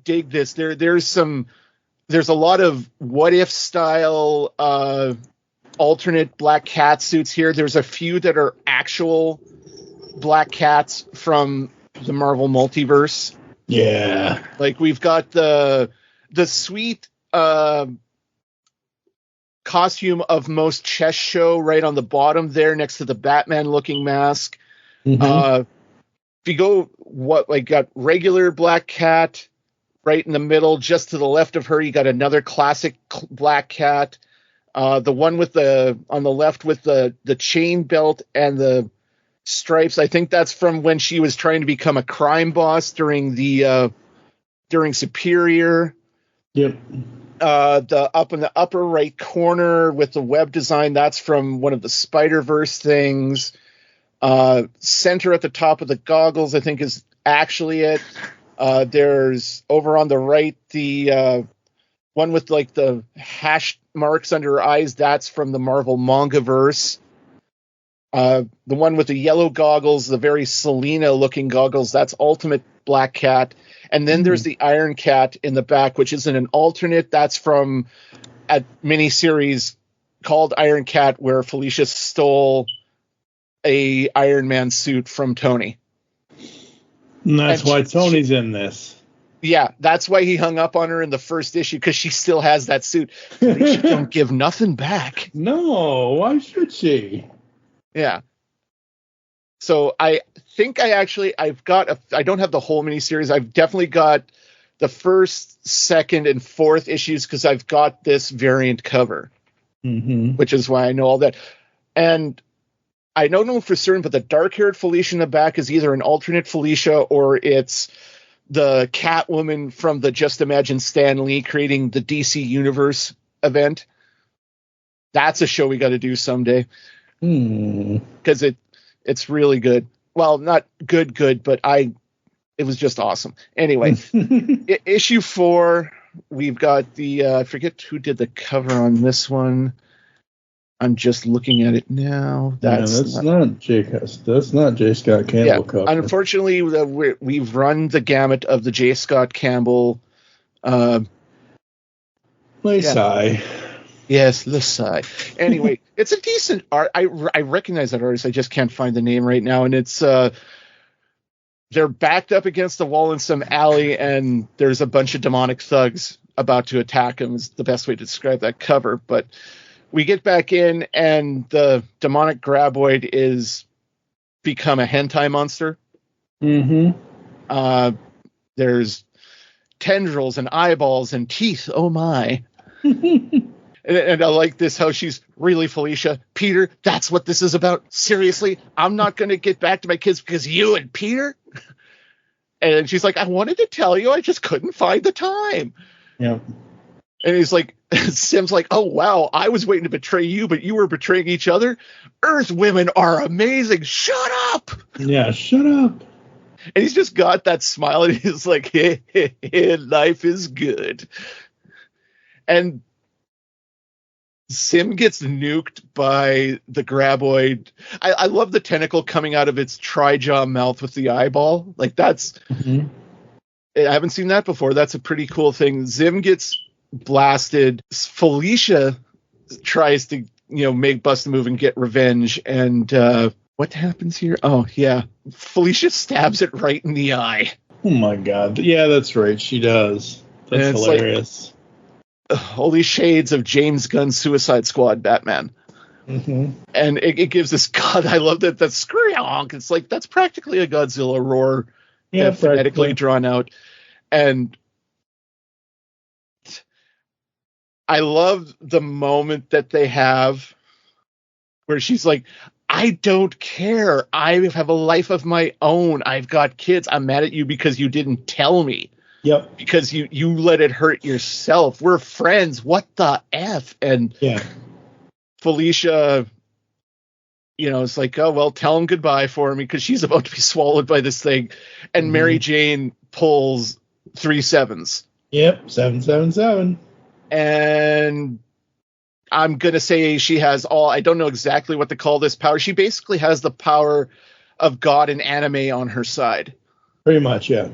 dig this. There's a lot of what if style alternate Black Cat suits here. There's a few that are actual Black Cats from the Marvel multiverse. Yeah. Like, we've got the sweet costume of most chest show right on the bottom there next to the Batman looking mask. If you go, got regular Black Cat right in the middle, just to the left of her, you got another classic Black Cat. The one on the left with the chain belt and the stripes, I think that's from when she was trying to become a crime boss during Superior. Yep. The up in the upper right corner with the web design, that's from one of the Spider-Verse things. Center at the top of the goggles, I think, is actually it. There's over on the right, the one with like the hash marks under her eyes, that's from the Marvel Mangaverse. The one with the yellow goggles, the very Selena looking goggles, that's Ultimate Black Cat. And then there's the Iron Cat in the back, which isn't an alternate. That's from a miniseries called Iron Cat, where Felicia stole a Iron Man suit from Tony. And that's why Tony's in this. Yeah, that's why he hung up on her in the first issue, because she still has that suit. Felicia don't give nothing back. No, why should she? Yeah. So I think I don't have the whole miniseries. I've definitely got the first, second, and fourth issues, because I've got this variant cover, which is why I know all that. And I don't know for certain, but the dark-haired Felicia in the back is either an alternate Felicia or it's the Catwoman from the Just Imagine Stan Lee creating the DC Universe event. That's a show we got to do someday. Because it's really good. well, not good, but it was just awesome. Anyway, issue 4, we've got the I forget who did the cover on this one. I'm just looking at it now. That's not J. Scott Campbell cover. Unfortunately, we've run the gamut of the J. Scott Campbell. Lesai. Yes, Lesai. Anyway, it's a decent art. I recognize that artist. I just can't find the name right now. And it's they're backed up against the wall in some alley, and there's a bunch of demonic thugs about to attack them. Is the best way to describe that cover. But we get back in, and the demonic graboid is become a hentai monster. Mm-hmm. There's tendrils and eyeballs and teeth. Oh my. And I like this, how she's really Felicia. Peter, that's what this is about. Seriously, I'm not going to get back to my kids because you and Peter. And she's like, I wanted to tell you, I just couldn't find the time. Yeah. And he's like, Sim's like, oh, wow, I was waiting to betray you, but you were betraying each other. Earth women are amazing. Shut up. Yeah, shut up. And he's just got that smile, and he's like, hey, life is good. And Sim gets nuked by the graboid. I love the tentacle coming out of its tri-jaw mouth with the eyeball. Like, that's... Mm-hmm. I haven't seen that before. That's a pretty cool thing. Zim gets blasted. Felicia tries to, bust a move and get revenge. And what happens here? Oh, yeah. Felicia stabs it right in the eye. Oh, my God. Yeah, that's right. She does. That's hilarious. Like, holy shades of James Gunn's Suicide Squad Batman. Mm-hmm. And it gives this, God, I love that screonk. It's like, that's practically a Godzilla roar. Yeah, phonetically drawn out. And I love the moment that they have where she's like, I don't care. I have a life of my own. I've got kids. I'm mad at you because you didn't tell me. Yep. Because you let it hurt yourself. We're friends. What the F? And yeah. Felicia, it's like, oh, well, tell him goodbye for me because she's about to be swallowed by this thing. And mm-hmm. Mary Jane pulls 3 7s. Yep, 777. And I'm going to say she has I don't know exactly what to call this power. She basically has the power of God and anime on her side. Pretty much, yeah.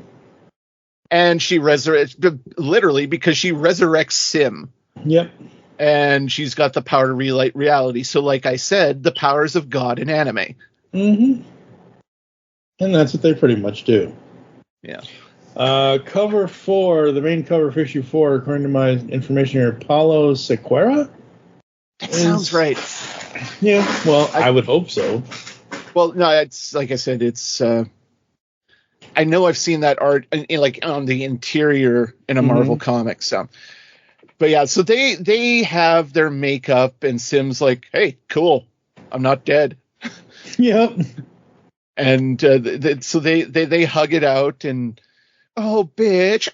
And she resurrects, literally, because she resurrects Sim. Yep. And she's got the power to relight reality. So, like I said, the powers of God in anime. Mm-hmm. And that's what they pretty much do. Yeah. Cover 4, the main cover for issue 4, according to my information here, Paulo Sequeira? That sounds right. Yeah, well, I would hope so. Well, no, it's like I said, it's... I know I've seen that art like on the interior in a Marvel comic. So, but yeah, so they have their makeup, and Sim's like, "Hey, cool, I'm not dead." Yep. And so they hug it out, and oh bitch,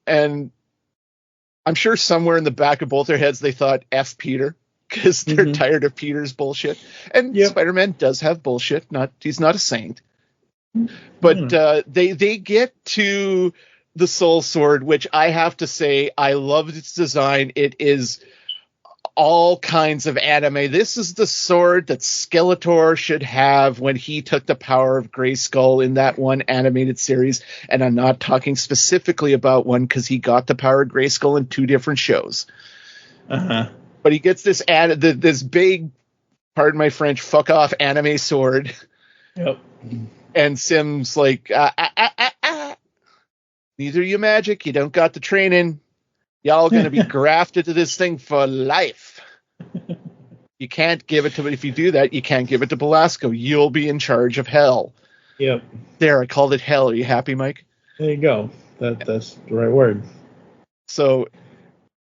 and I'm sure somewhere in the back of both their heads they thought F Peter. Because they're tired of Peter's bullshit. And Spider-Man does have bullshit. He's not a saint. But they get to the Soul Sword, which I have to say, I love its design. It is all kinds of anime. This is the sword that Skeletor should have when he took the power of Grayskull in that one animated series. And I'm not talking specifically about one because he got the power of Grayskull in 2 different shows. Uh-huh. But he gets this this big, pardon my French, fuck off anime sword. Yep. And Sim's like, neither you magic, you don't got the training. Y'all gonna be grafted to this thing for life. You can't give it to me. If you do that, you can't give it to Belasco. You'll be in charge of hell. Yep. There, I called it hell. Are you happy, Mike? There you go. That's the right word. So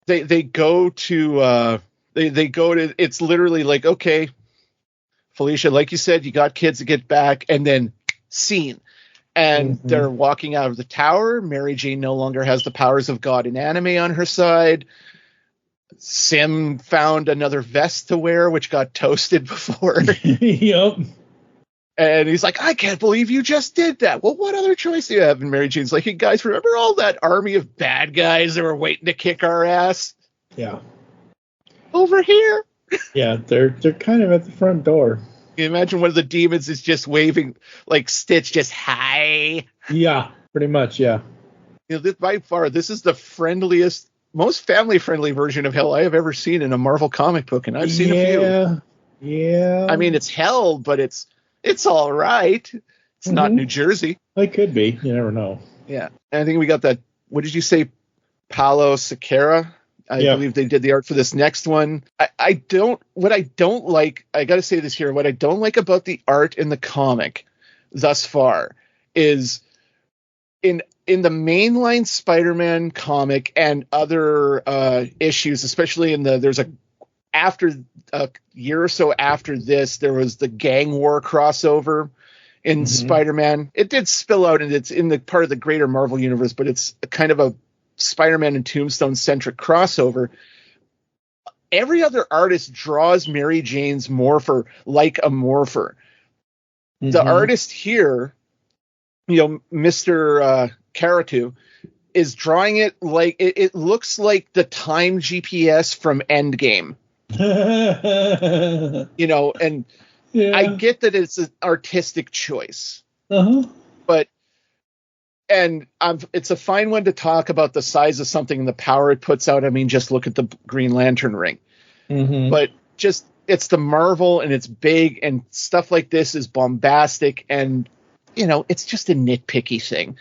they go to they go to, it's literally like, okay, Felicia, like you said, you got kids to get back, and then scene. And they're walking out of the tower. Mary Jane no longer has the powers of God in anime on her side. Sim found another vest to wear, which got toasted before. Yep. And he's like, I can't believe you just did that. Well, what other choice do you have? And Mary Jane's like, hey, guys, remember all that army of bad guys that were waiting to kick our ass? Yeah. Over here. Yeah, they're kind of at the front door. You imagine one of the demons is just waving, like Stitch, just hi. Yeah, pretty much, yeah. By far, this is the friendliest, most family-friendly version of hell I have ever seen in a Marvel comic book, and I've seen a few. Yeah. I mean, it's hell, but it's all right. It's not New Jersey. It could be. You never know. Yeah. And I think we got that, what did you say, Paulo Siqueira? I believe they did the art for this next one. What I don't like, I got to say this here, what I don't like about the art in the comic thus far is in the mainline Spider-Man comic and other issues, especially there's after a year or so after this, there was the gang war crossover in Spider-Man. It did spill out, and it's in the part of the greater Marvel universe, but it's kind of a Spider-Man and Tombstone centric crossover. Every other artist draws Mary Jane's morpher like a morpher. The artist here, Mr. Karatu, is drawing it like it looks like the time GPS from Endgame. And I get that it's an artistic choice, but it's a fine one to talk about the size of something and the power it puts out. I mean, just look at the Green Lantern ring. But just it's the Marvel, and it's big, and stuff like this is bombastic, and it's just a nitpicky thing.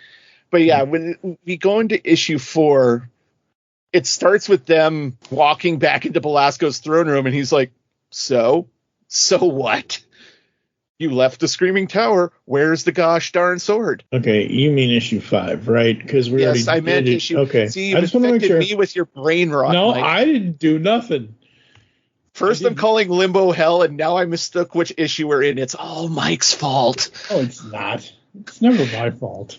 But yeah, when we go into issue 4, it starts with them walking back into Belasco's throne room, and he's like, so what? You left the Screaming Tower. Where's the gosh darn sword? Okay, you mean issue 5, right? Because yes, I meant issue. Okay, see, you infected me with your brain rot. No, Mike. I didn't do nothing. First, I'm calling Limbo hell, and now I mistook which issue we're in. It's all Mike's fault. Oh, it's not. It's never my fault.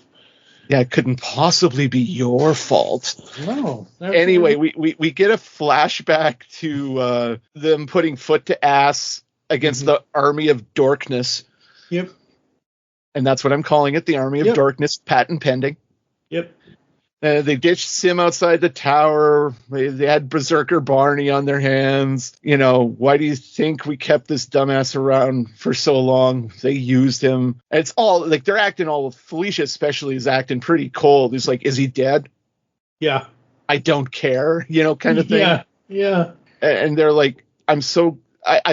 Yeah, it couldn't possibly be your fault. No. Anyway, we get a flashback to them putting foot to ass against the Army of Dorkness. Yep. And that's what I'm calling it, the Army of Dorkness, patent pending. Yep. They ditched Sim outside the tower. They had Berserker Barney on their hands. Why do you think we kept this dumbass around for so long? They used him. And it's all like they're acting all. Felicia especially is acting pretty cold. He's like, is he dead? Yeah. I don't care. Kind of thing. Yeah. And they're like, I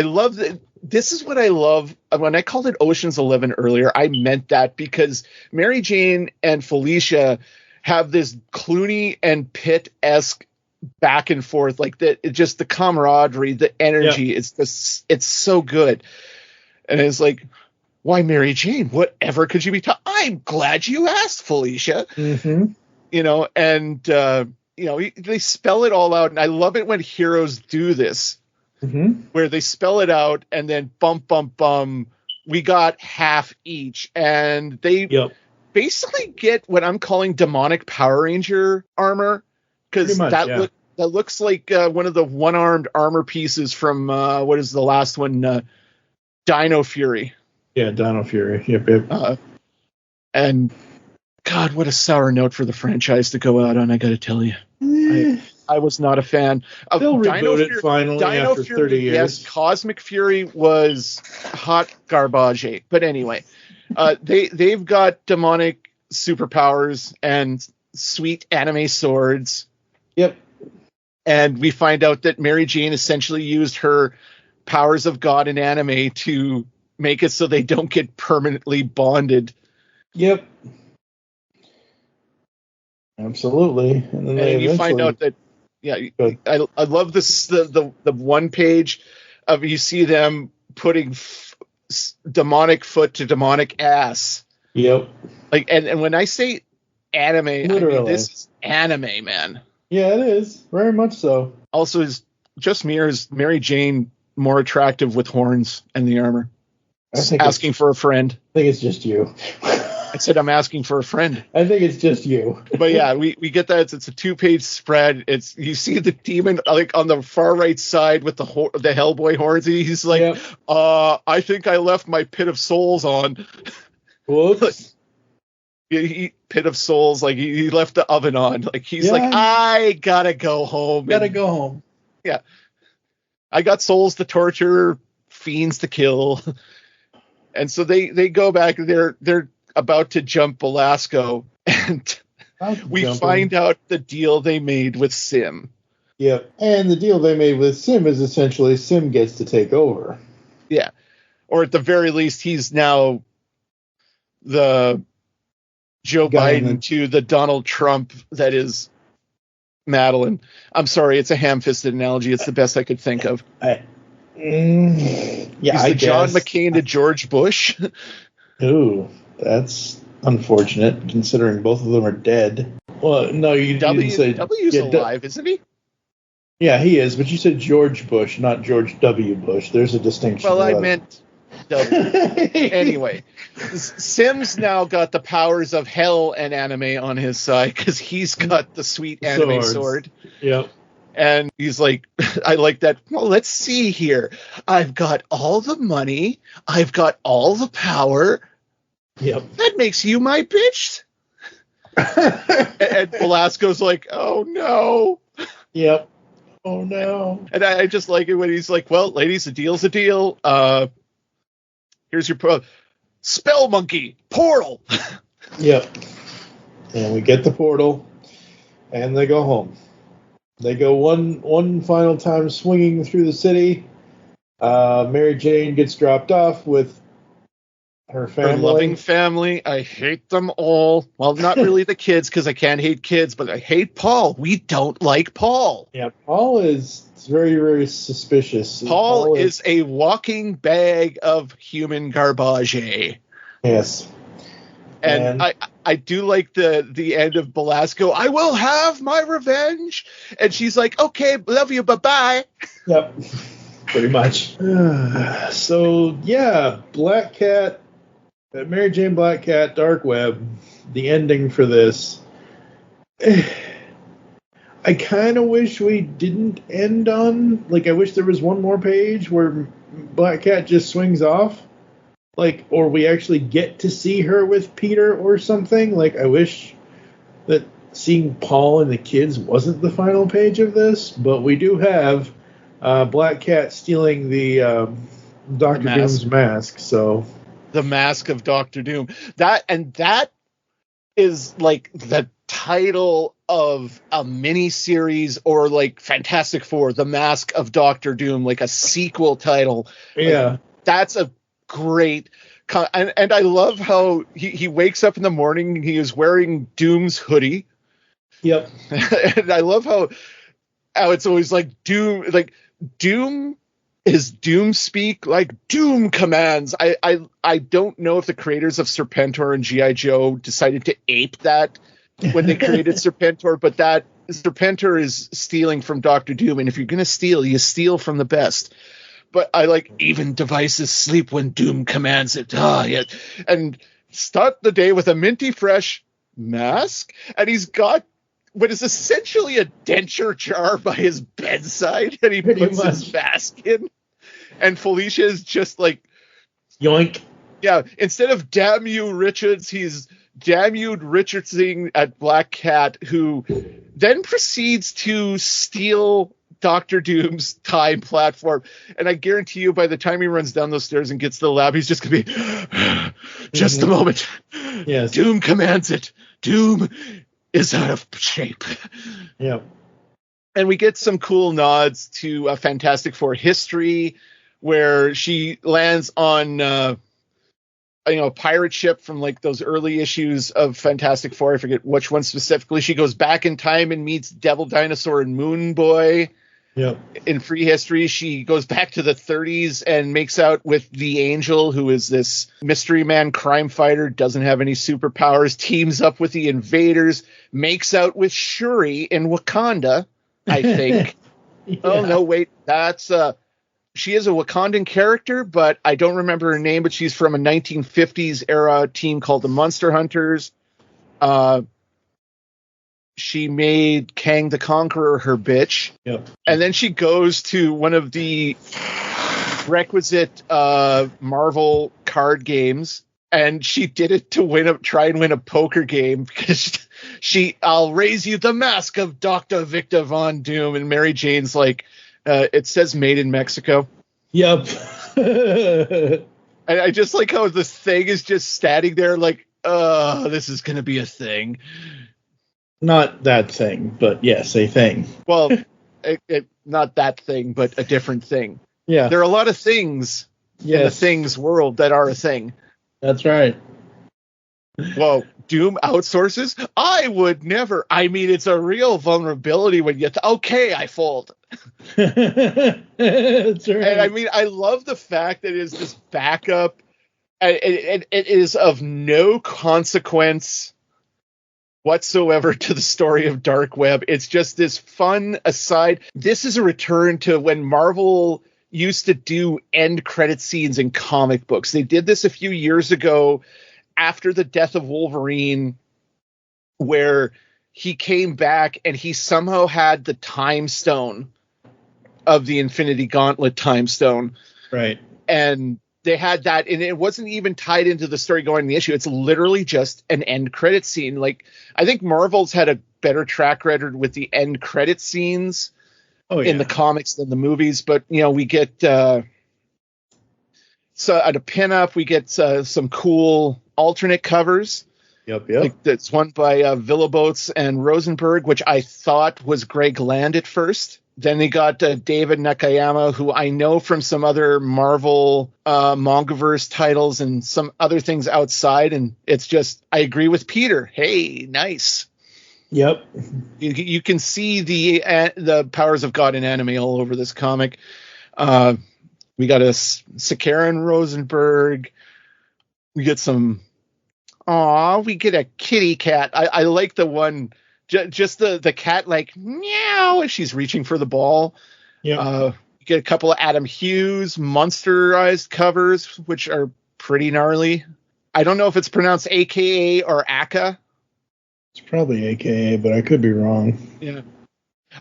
love that. This is what I love. When I called it Ocean's 11 earlier, I meant that because Mary Jane and Felicia have this Clooney and Pitt-esque back and forth, like just the camaraderie, the energy. It's so good. And it's like, why Mary Jane? Whatever could you be I'm glad you asked, Felicia. They spell it all out. And I love it when heroes do this, where they spell it out and then bum, we got half each. And they basically get what I'm calling demonic Power Ranger armor, because that looks like one of the one-armed armor pieces from what is the last one, Dino Fury. Yeah, Dino Fury. Yep. And God, what a sour note for the franchise to go out on, I gotta tell you. I was not a fan of They'll Dino reboot it Fury. finally Dino after Fury, 30 years. Yes, Cosmic Fury was hot garbage. But anyway, they've got demonic superpowers and sweet anime swords. Yep. And we find out that Mary Jane essentially used her powers of God in anime to make it so they don't get permanently bonded. Yep. Absolutely. And then you find out that, I love this, the one page of, you see them putting demonic foot to demonic ass. Yep. Like, and when I say anime, literally. I mean, this is anime, man. Yeah, it is. Very much so. Also, is Mary Jane more attractive with horns and the armor? Asking for a friend. I think it's just you. I said I'm asking for a friend. I think it's just you. But yeah, we get that. It's a 2-page spread. You see the demon like on the far right side with the Hellboy horns. He's like, Yep. I think I left my Pit of Souls on. Whoops. Pit of Souls, like he left the oven on. Like he's like, I gotta go home. Go home. Yeah. I got souls to torture, fiends to kill. And so they go back. They're about to jump Belasco, and we find out the deal they made with Sim. Yep. And the deal they made with Sim is essentially Sim gets to take over. Yeah. Or at the very least, he's now the Joe Biden to the Donald Trump that is Madeline. I'm sorry, it's a ham-fisted analogy. It's the best I could think of. He's the John McCain to George Bush. Ooh, that's unfortunate, considering both of them are dead. Well, no, you didn't say... W's alive, isn't he? Yeah, he is, but you said George Bush, not George W. Bush. There's a distinction. Well, I meant... Anyway, Sim's now got the powers of hell and anime on his side because he's got the sweet anime sword. Yep. And he's like, I like that. Well, let's see here. I've got all the money. I've got all the power. Yep. That makes you my bitch. And Belasco's like, oh no. Yep. Oh no. And I just like it when he's like, well, ladies, a deal's a deal. Here's your spell monkey portal. Yep. And we get the portal, and they go home. They go one final time swinging through the city. Mary Jane gets dropped off with her family. Her loving family. I hate them all. Well, not really the kids, because I can't hate kids, but I hate Paul. We don't like Paul. Yeah, Paul is very, very suspicious. Paul is a walking bag of human garbage. Yes. And I do like the end of Belasco. I will have my revenge. And she's like, okay, love you, bye-bye. Yep, pretty much. So, yeah, Black Cat, Mary Jane Black Cat, Dark Web, the ending for this. I kind of wish we didn't end on, like, I wish there was one more page where Black Cat just swings off. Like, or we actually get to see her with Peter or something. Like, I wish that seeing Paul and the kids wasn't the final page of this, but we do have Black Cat stealing the Dr. Doom's mask, so... The mask of Dr. Doom. That is, like, the title of a mini-series or, like, Fantastic Four, The Mask of Dr. Doom, like a sequel title. Yeah. Like, that's a great... And I love how he wakes up in the morning, he is wearing Doom's hoodie. Yep. And I love how it's always like Doom is Doom speak, like Doom commands. I don't know if the creators of Serpentor and G.I. Joe decided to ape that when they created Serpentor, but that Serpentor is stealing from Dr. Doom, and if you're going to steal, you steal from the best. But I like even devices sleep when Doom commands it. Yeah. And start the day with a minty fresh mask, and he's got what is essentially a denture jar by his bedside, and he puts his mask in. And Felicia is just like, yoink. Yeah, instead of damn you, Richards, he's damn you, Richardsing at Black Cat, who then proceeds to steal Dr. Doom's time platform. And I guarantee you, by the time he runs down those stairs and gets to the lab, he's just going to be, just a moment. Yes. Doom commands it. Doom is out of shape. Yeah. And we get some cool nods to a Fantastic Four history where she lands on a pirate ship from like those early issues of Fantastic Four. I forget which one specifically. She goes back in time and meets Devil Dinosaur and Moon Boy. Yeah. In free history, she goes back to the 30s and makes out with the Angel, who is this mystery man crime fighter, doesn't have any superpowers, teams up with the Invaders, makes out with Shuri in Wakanda, I think. Yeah. Oh, no, wait, that's she is a Wakandan character, but I don't remember her name, but she's from a 1950s era team called the Monster Hunters. She made Kang the Conqueror her bitch. Yep. And then she goes to one of the requisite Marvel card games, and she did it to try and win a poker game because I'll raise you the mask of Dr. Victor Von Doom, and Mary Jane's like, it says made in Mexico. Yep. And I just like how this thing is just standing there like, this is going to be a thing. Not that thing, but yes, a thing. Well, not that thing, but a different thing. Yeah. There are a lot of things in the things world that are a thing. That's right. Well, Doom outsources? I would never. I mean, it's a real vulnerability when you... okay, I fold. That's right. And I mean, I love the fact that it is this backup. And it is of no consequence whatsoever to the story of Dark Web. It's just this fun aside. This is a return to when Marvel used to do end credit scenes in comic books. They did this a few years ago after the death of Wolverine, where he came back and he somehow had the time stone of the Infinity Gauntlet time stone. Right. And they had that, and it wasn't even tied into the story going in the issue. It's literally just an end credit scene. Like, I think Marvel's had a better track record with the end credit scenes in the comics than the movies. But, you know, we get so at a pinup, we get some cool alternate covers. Yep. Like that's one by Villiboats and Rosenberg, which I thought was Greg Land at first. Then they got David Nakayama, who I know from some other Marvel Mangaverse titles and some other things outside. And it's just, I agree with Peter. Hey, nice. Yep. You can see the powers of God in anime all over this comic. We got a Sakaran Rosenberg. We get some... we get a kitty cat. I like the one... just the cat, like, meow, as she's reaching for the ball. Yeah. You get a couple of Adam Hughes monsterized covers, which are pretty gnarly. I don't know if it's pronounced AKA or AKA. It's probably AKA, but I could be wrong. Yeah.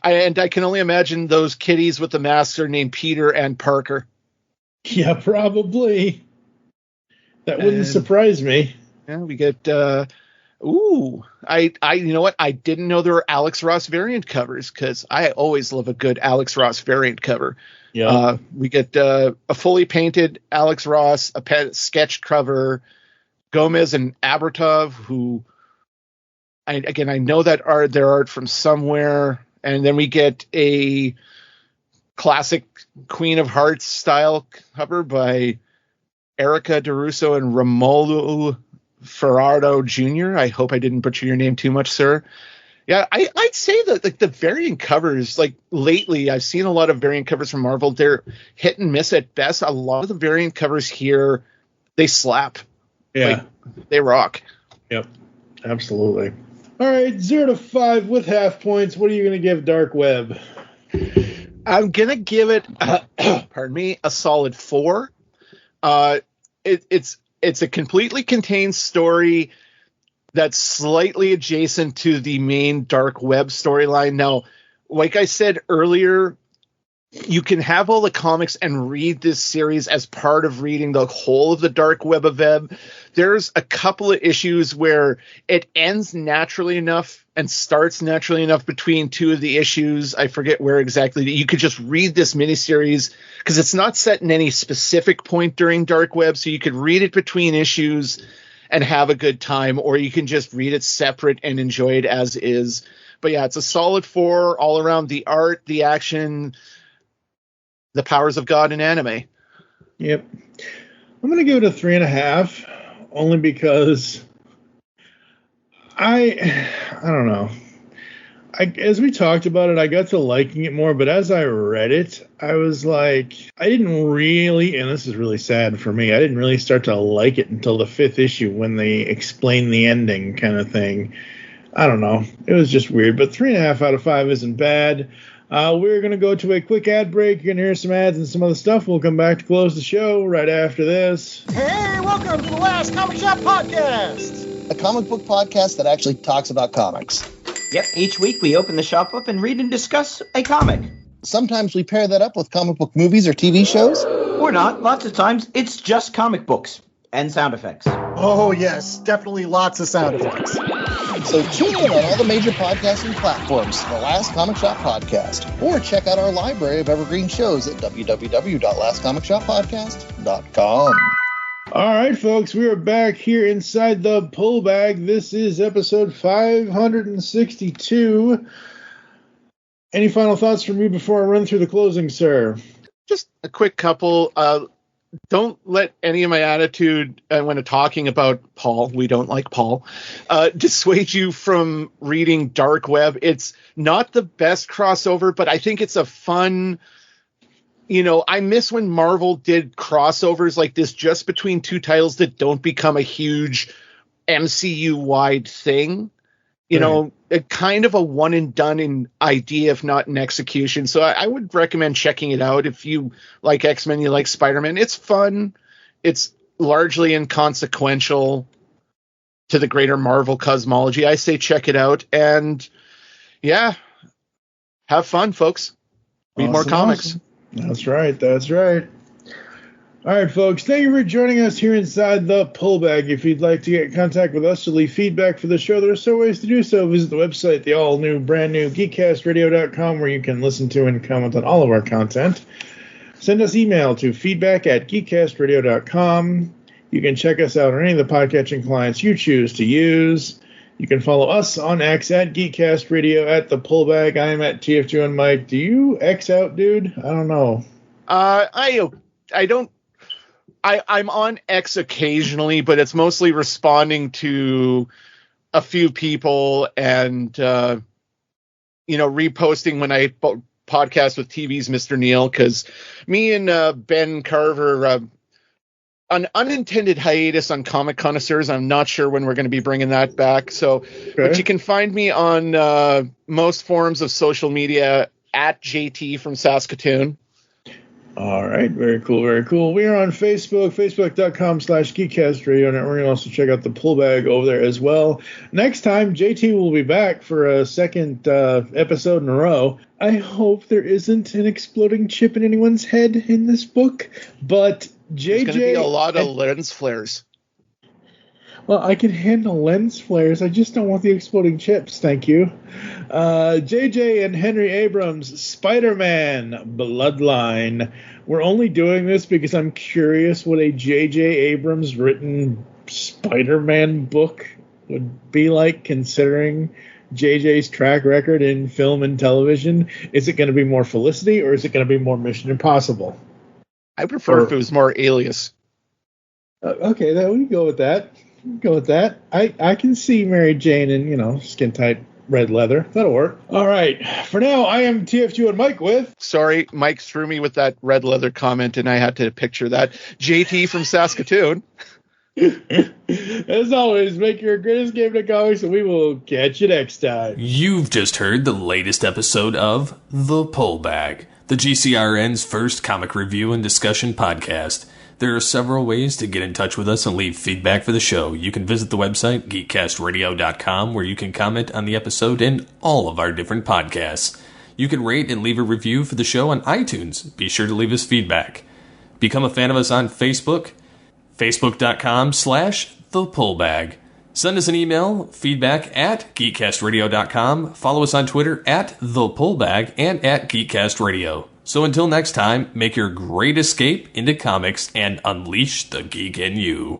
I can only imagine those kitties with the masks are named Peter and Parker. Yeah, probably. That wouldn't surprise me. Yeah, we get... you know what? I didn't know there were Alex Ross variant covers, because I always love a good Alex Ross variant cover. Yeah. We get a fully painted Alex Ross, a sketch cover, Gomez and Abertov, who I know that their art from somewhere, and then we get a classic Queen of Hearts style cover by Erica DeRusso and Romulo Ferraro Jr. I hope I didn't butcher your name too much, sir. Yeah, I'd say that like the variant covers, like lately, I've seen a lot of variant covers from Marvel. They're hit and miss at best. A lot of the variant covers here, they slap. Yeah. Like, they rock. Yep. Absolutely. All right, 0 to 5 with half points. What are you going to give Dark Web? I'm going to give it, pardon me, a solid 4. It's a completely contained story that's slightly adjacent to the main Dark Web storyline. Now, like I said earlier, you can have all the comics and read this series as part of reading the whole of the Dark Web of Web. There's a couple of issues where it ends naturally enough and starts naturally enough between two of the issues. I forget where exactly. You could just read this miniseries because it's not set in any specific point during Dark Web, so you could read it between issues and have a good time, or you can just read it separate and enjoy it as is. But yeah, it's a solid 4 all around. The art, the action, the powers of God in anime. Yep. I'm going to give it a 3.5, only because I don't know. As we talked about it, I got to liking it more, but as I read it, I was like, I didn't really, and this is really sad for me, I didn't really start to like it until the 5th issue when they explained the ending kind of thing. I don't know. It was just weird, but 3.5 out of 5 isn't bad. We're going to go to a quick ad break. You're going to hear some ads and some other stuff. We'll come back to close the show right after this. Hey, welcome to the Last Comic Shop Podcast, a comic book podcast that actually talks about comics. Yep, each week we open the shop up and read and discuss a comic. Sometimes we pair that up with comic book movies or TV shows. Or not. Lots of times it's just comic books and sound effects. Oh, yes, definitely lots of sound effects. So tune in on all the major podcasting platforms for the Last Comic Shop Podcast, or check out our library of evergreen shows at www.lastcomicshoppodcast.com. All right, folks, we are back here inside the pull bag. This is episode 562. Any final thoughts from you before I run through the closing, sir? Just a quick couple. Don't let any of my attitude when talking about Paul, we don't like Paul, dissuade you from reading Dark Web. It's not the best crossover, but I think it's a fun, I miss when Marvel did crossovers like this just between two titles that don't become a huge MCU-wide thing. A kind of a one and done in idea, if not in execution. So I would recommend checking it out. If you like X-Men, you like Spider-Man, it's fun. It's largely inconsequential to the greater Marvel cosmology. I say check it out. And yeah, have fun, folks. Read more comics. Awesome. That's right. All right, folks, thank you for joining us here inside the pull bag. If you'd like to get in contact with us to leave feedback for the show, there are so ways to do so. Visit the website, the all-new, brand-new geekcastradio.com, where you can listen to and comment on all of our content. Send us email to feedback@geekcastradio.com. You can check us out on any of the podcatching clients you choose to use. You can follow us on X at geekcastradio, at the pullbag. I am at TFG1Mike. Do you X out, dude? I don't know. I don't. I'm on X occasionally, but it's mostly responding to a few people and, reposting when I podcast with TV's Mr. Neil, because me and Ben Carver, an unintended hiatus on Comic Connoisseurs. I'm not sure when we're going to be bringing that back. So, But you can find me on most forms of social media at JT from Saskatoon. All right, very cool. We are on Facebook, facebook.com/geekcastradio, and we're going to also check out the pullbag over there as well. Next time, JT will be back for a second episode in a row. I hope there isn't an exploding chip in anyone's head in this book, but JJ... There's going to be a lot of lens flares. Well, I can handle lens flares. I just don't want the exploding chips. Thank you. JJ and Henry Abrams' Spider-Man Bloodline. We're only doing this because I'm curious what a JJ Abrams written Spider-Man book would be like, considering JJ's track record in film and television. Is it going to be more Felicity, or is it going to be more Mission Impossible? I prefer if it was more Alias. Okay, then we can go with that. I can see Mary Jane in, skin tight red leather. That'll work. All right. For now, I am TFG1Mike with... Sorry, Mike threw me with that red leather comment, and I had to picture that. JT from Saskatoon. As always, make your greatest game to comics, and we will catch you next time. You've just heard the latest episode of The Pull Bag, the GCRN's first comic review and discussion podcast. There are several ways to get in touch with us and leave feedback for the show. You can visit the website, geekcastradio.com, where you can comment on the episode and all of our different podcasts. You can rate and leave a review for the show on iTunes. Be sure to leave us feedback. Become a fan of us on Facebook, facebook.com/thepullbag. Send us an email, feedback@geekcastradio.com. Follow us on Twitter @thepullbag and @geekcastradio. So until next time, make your great escape into comics and unleash the geek in you.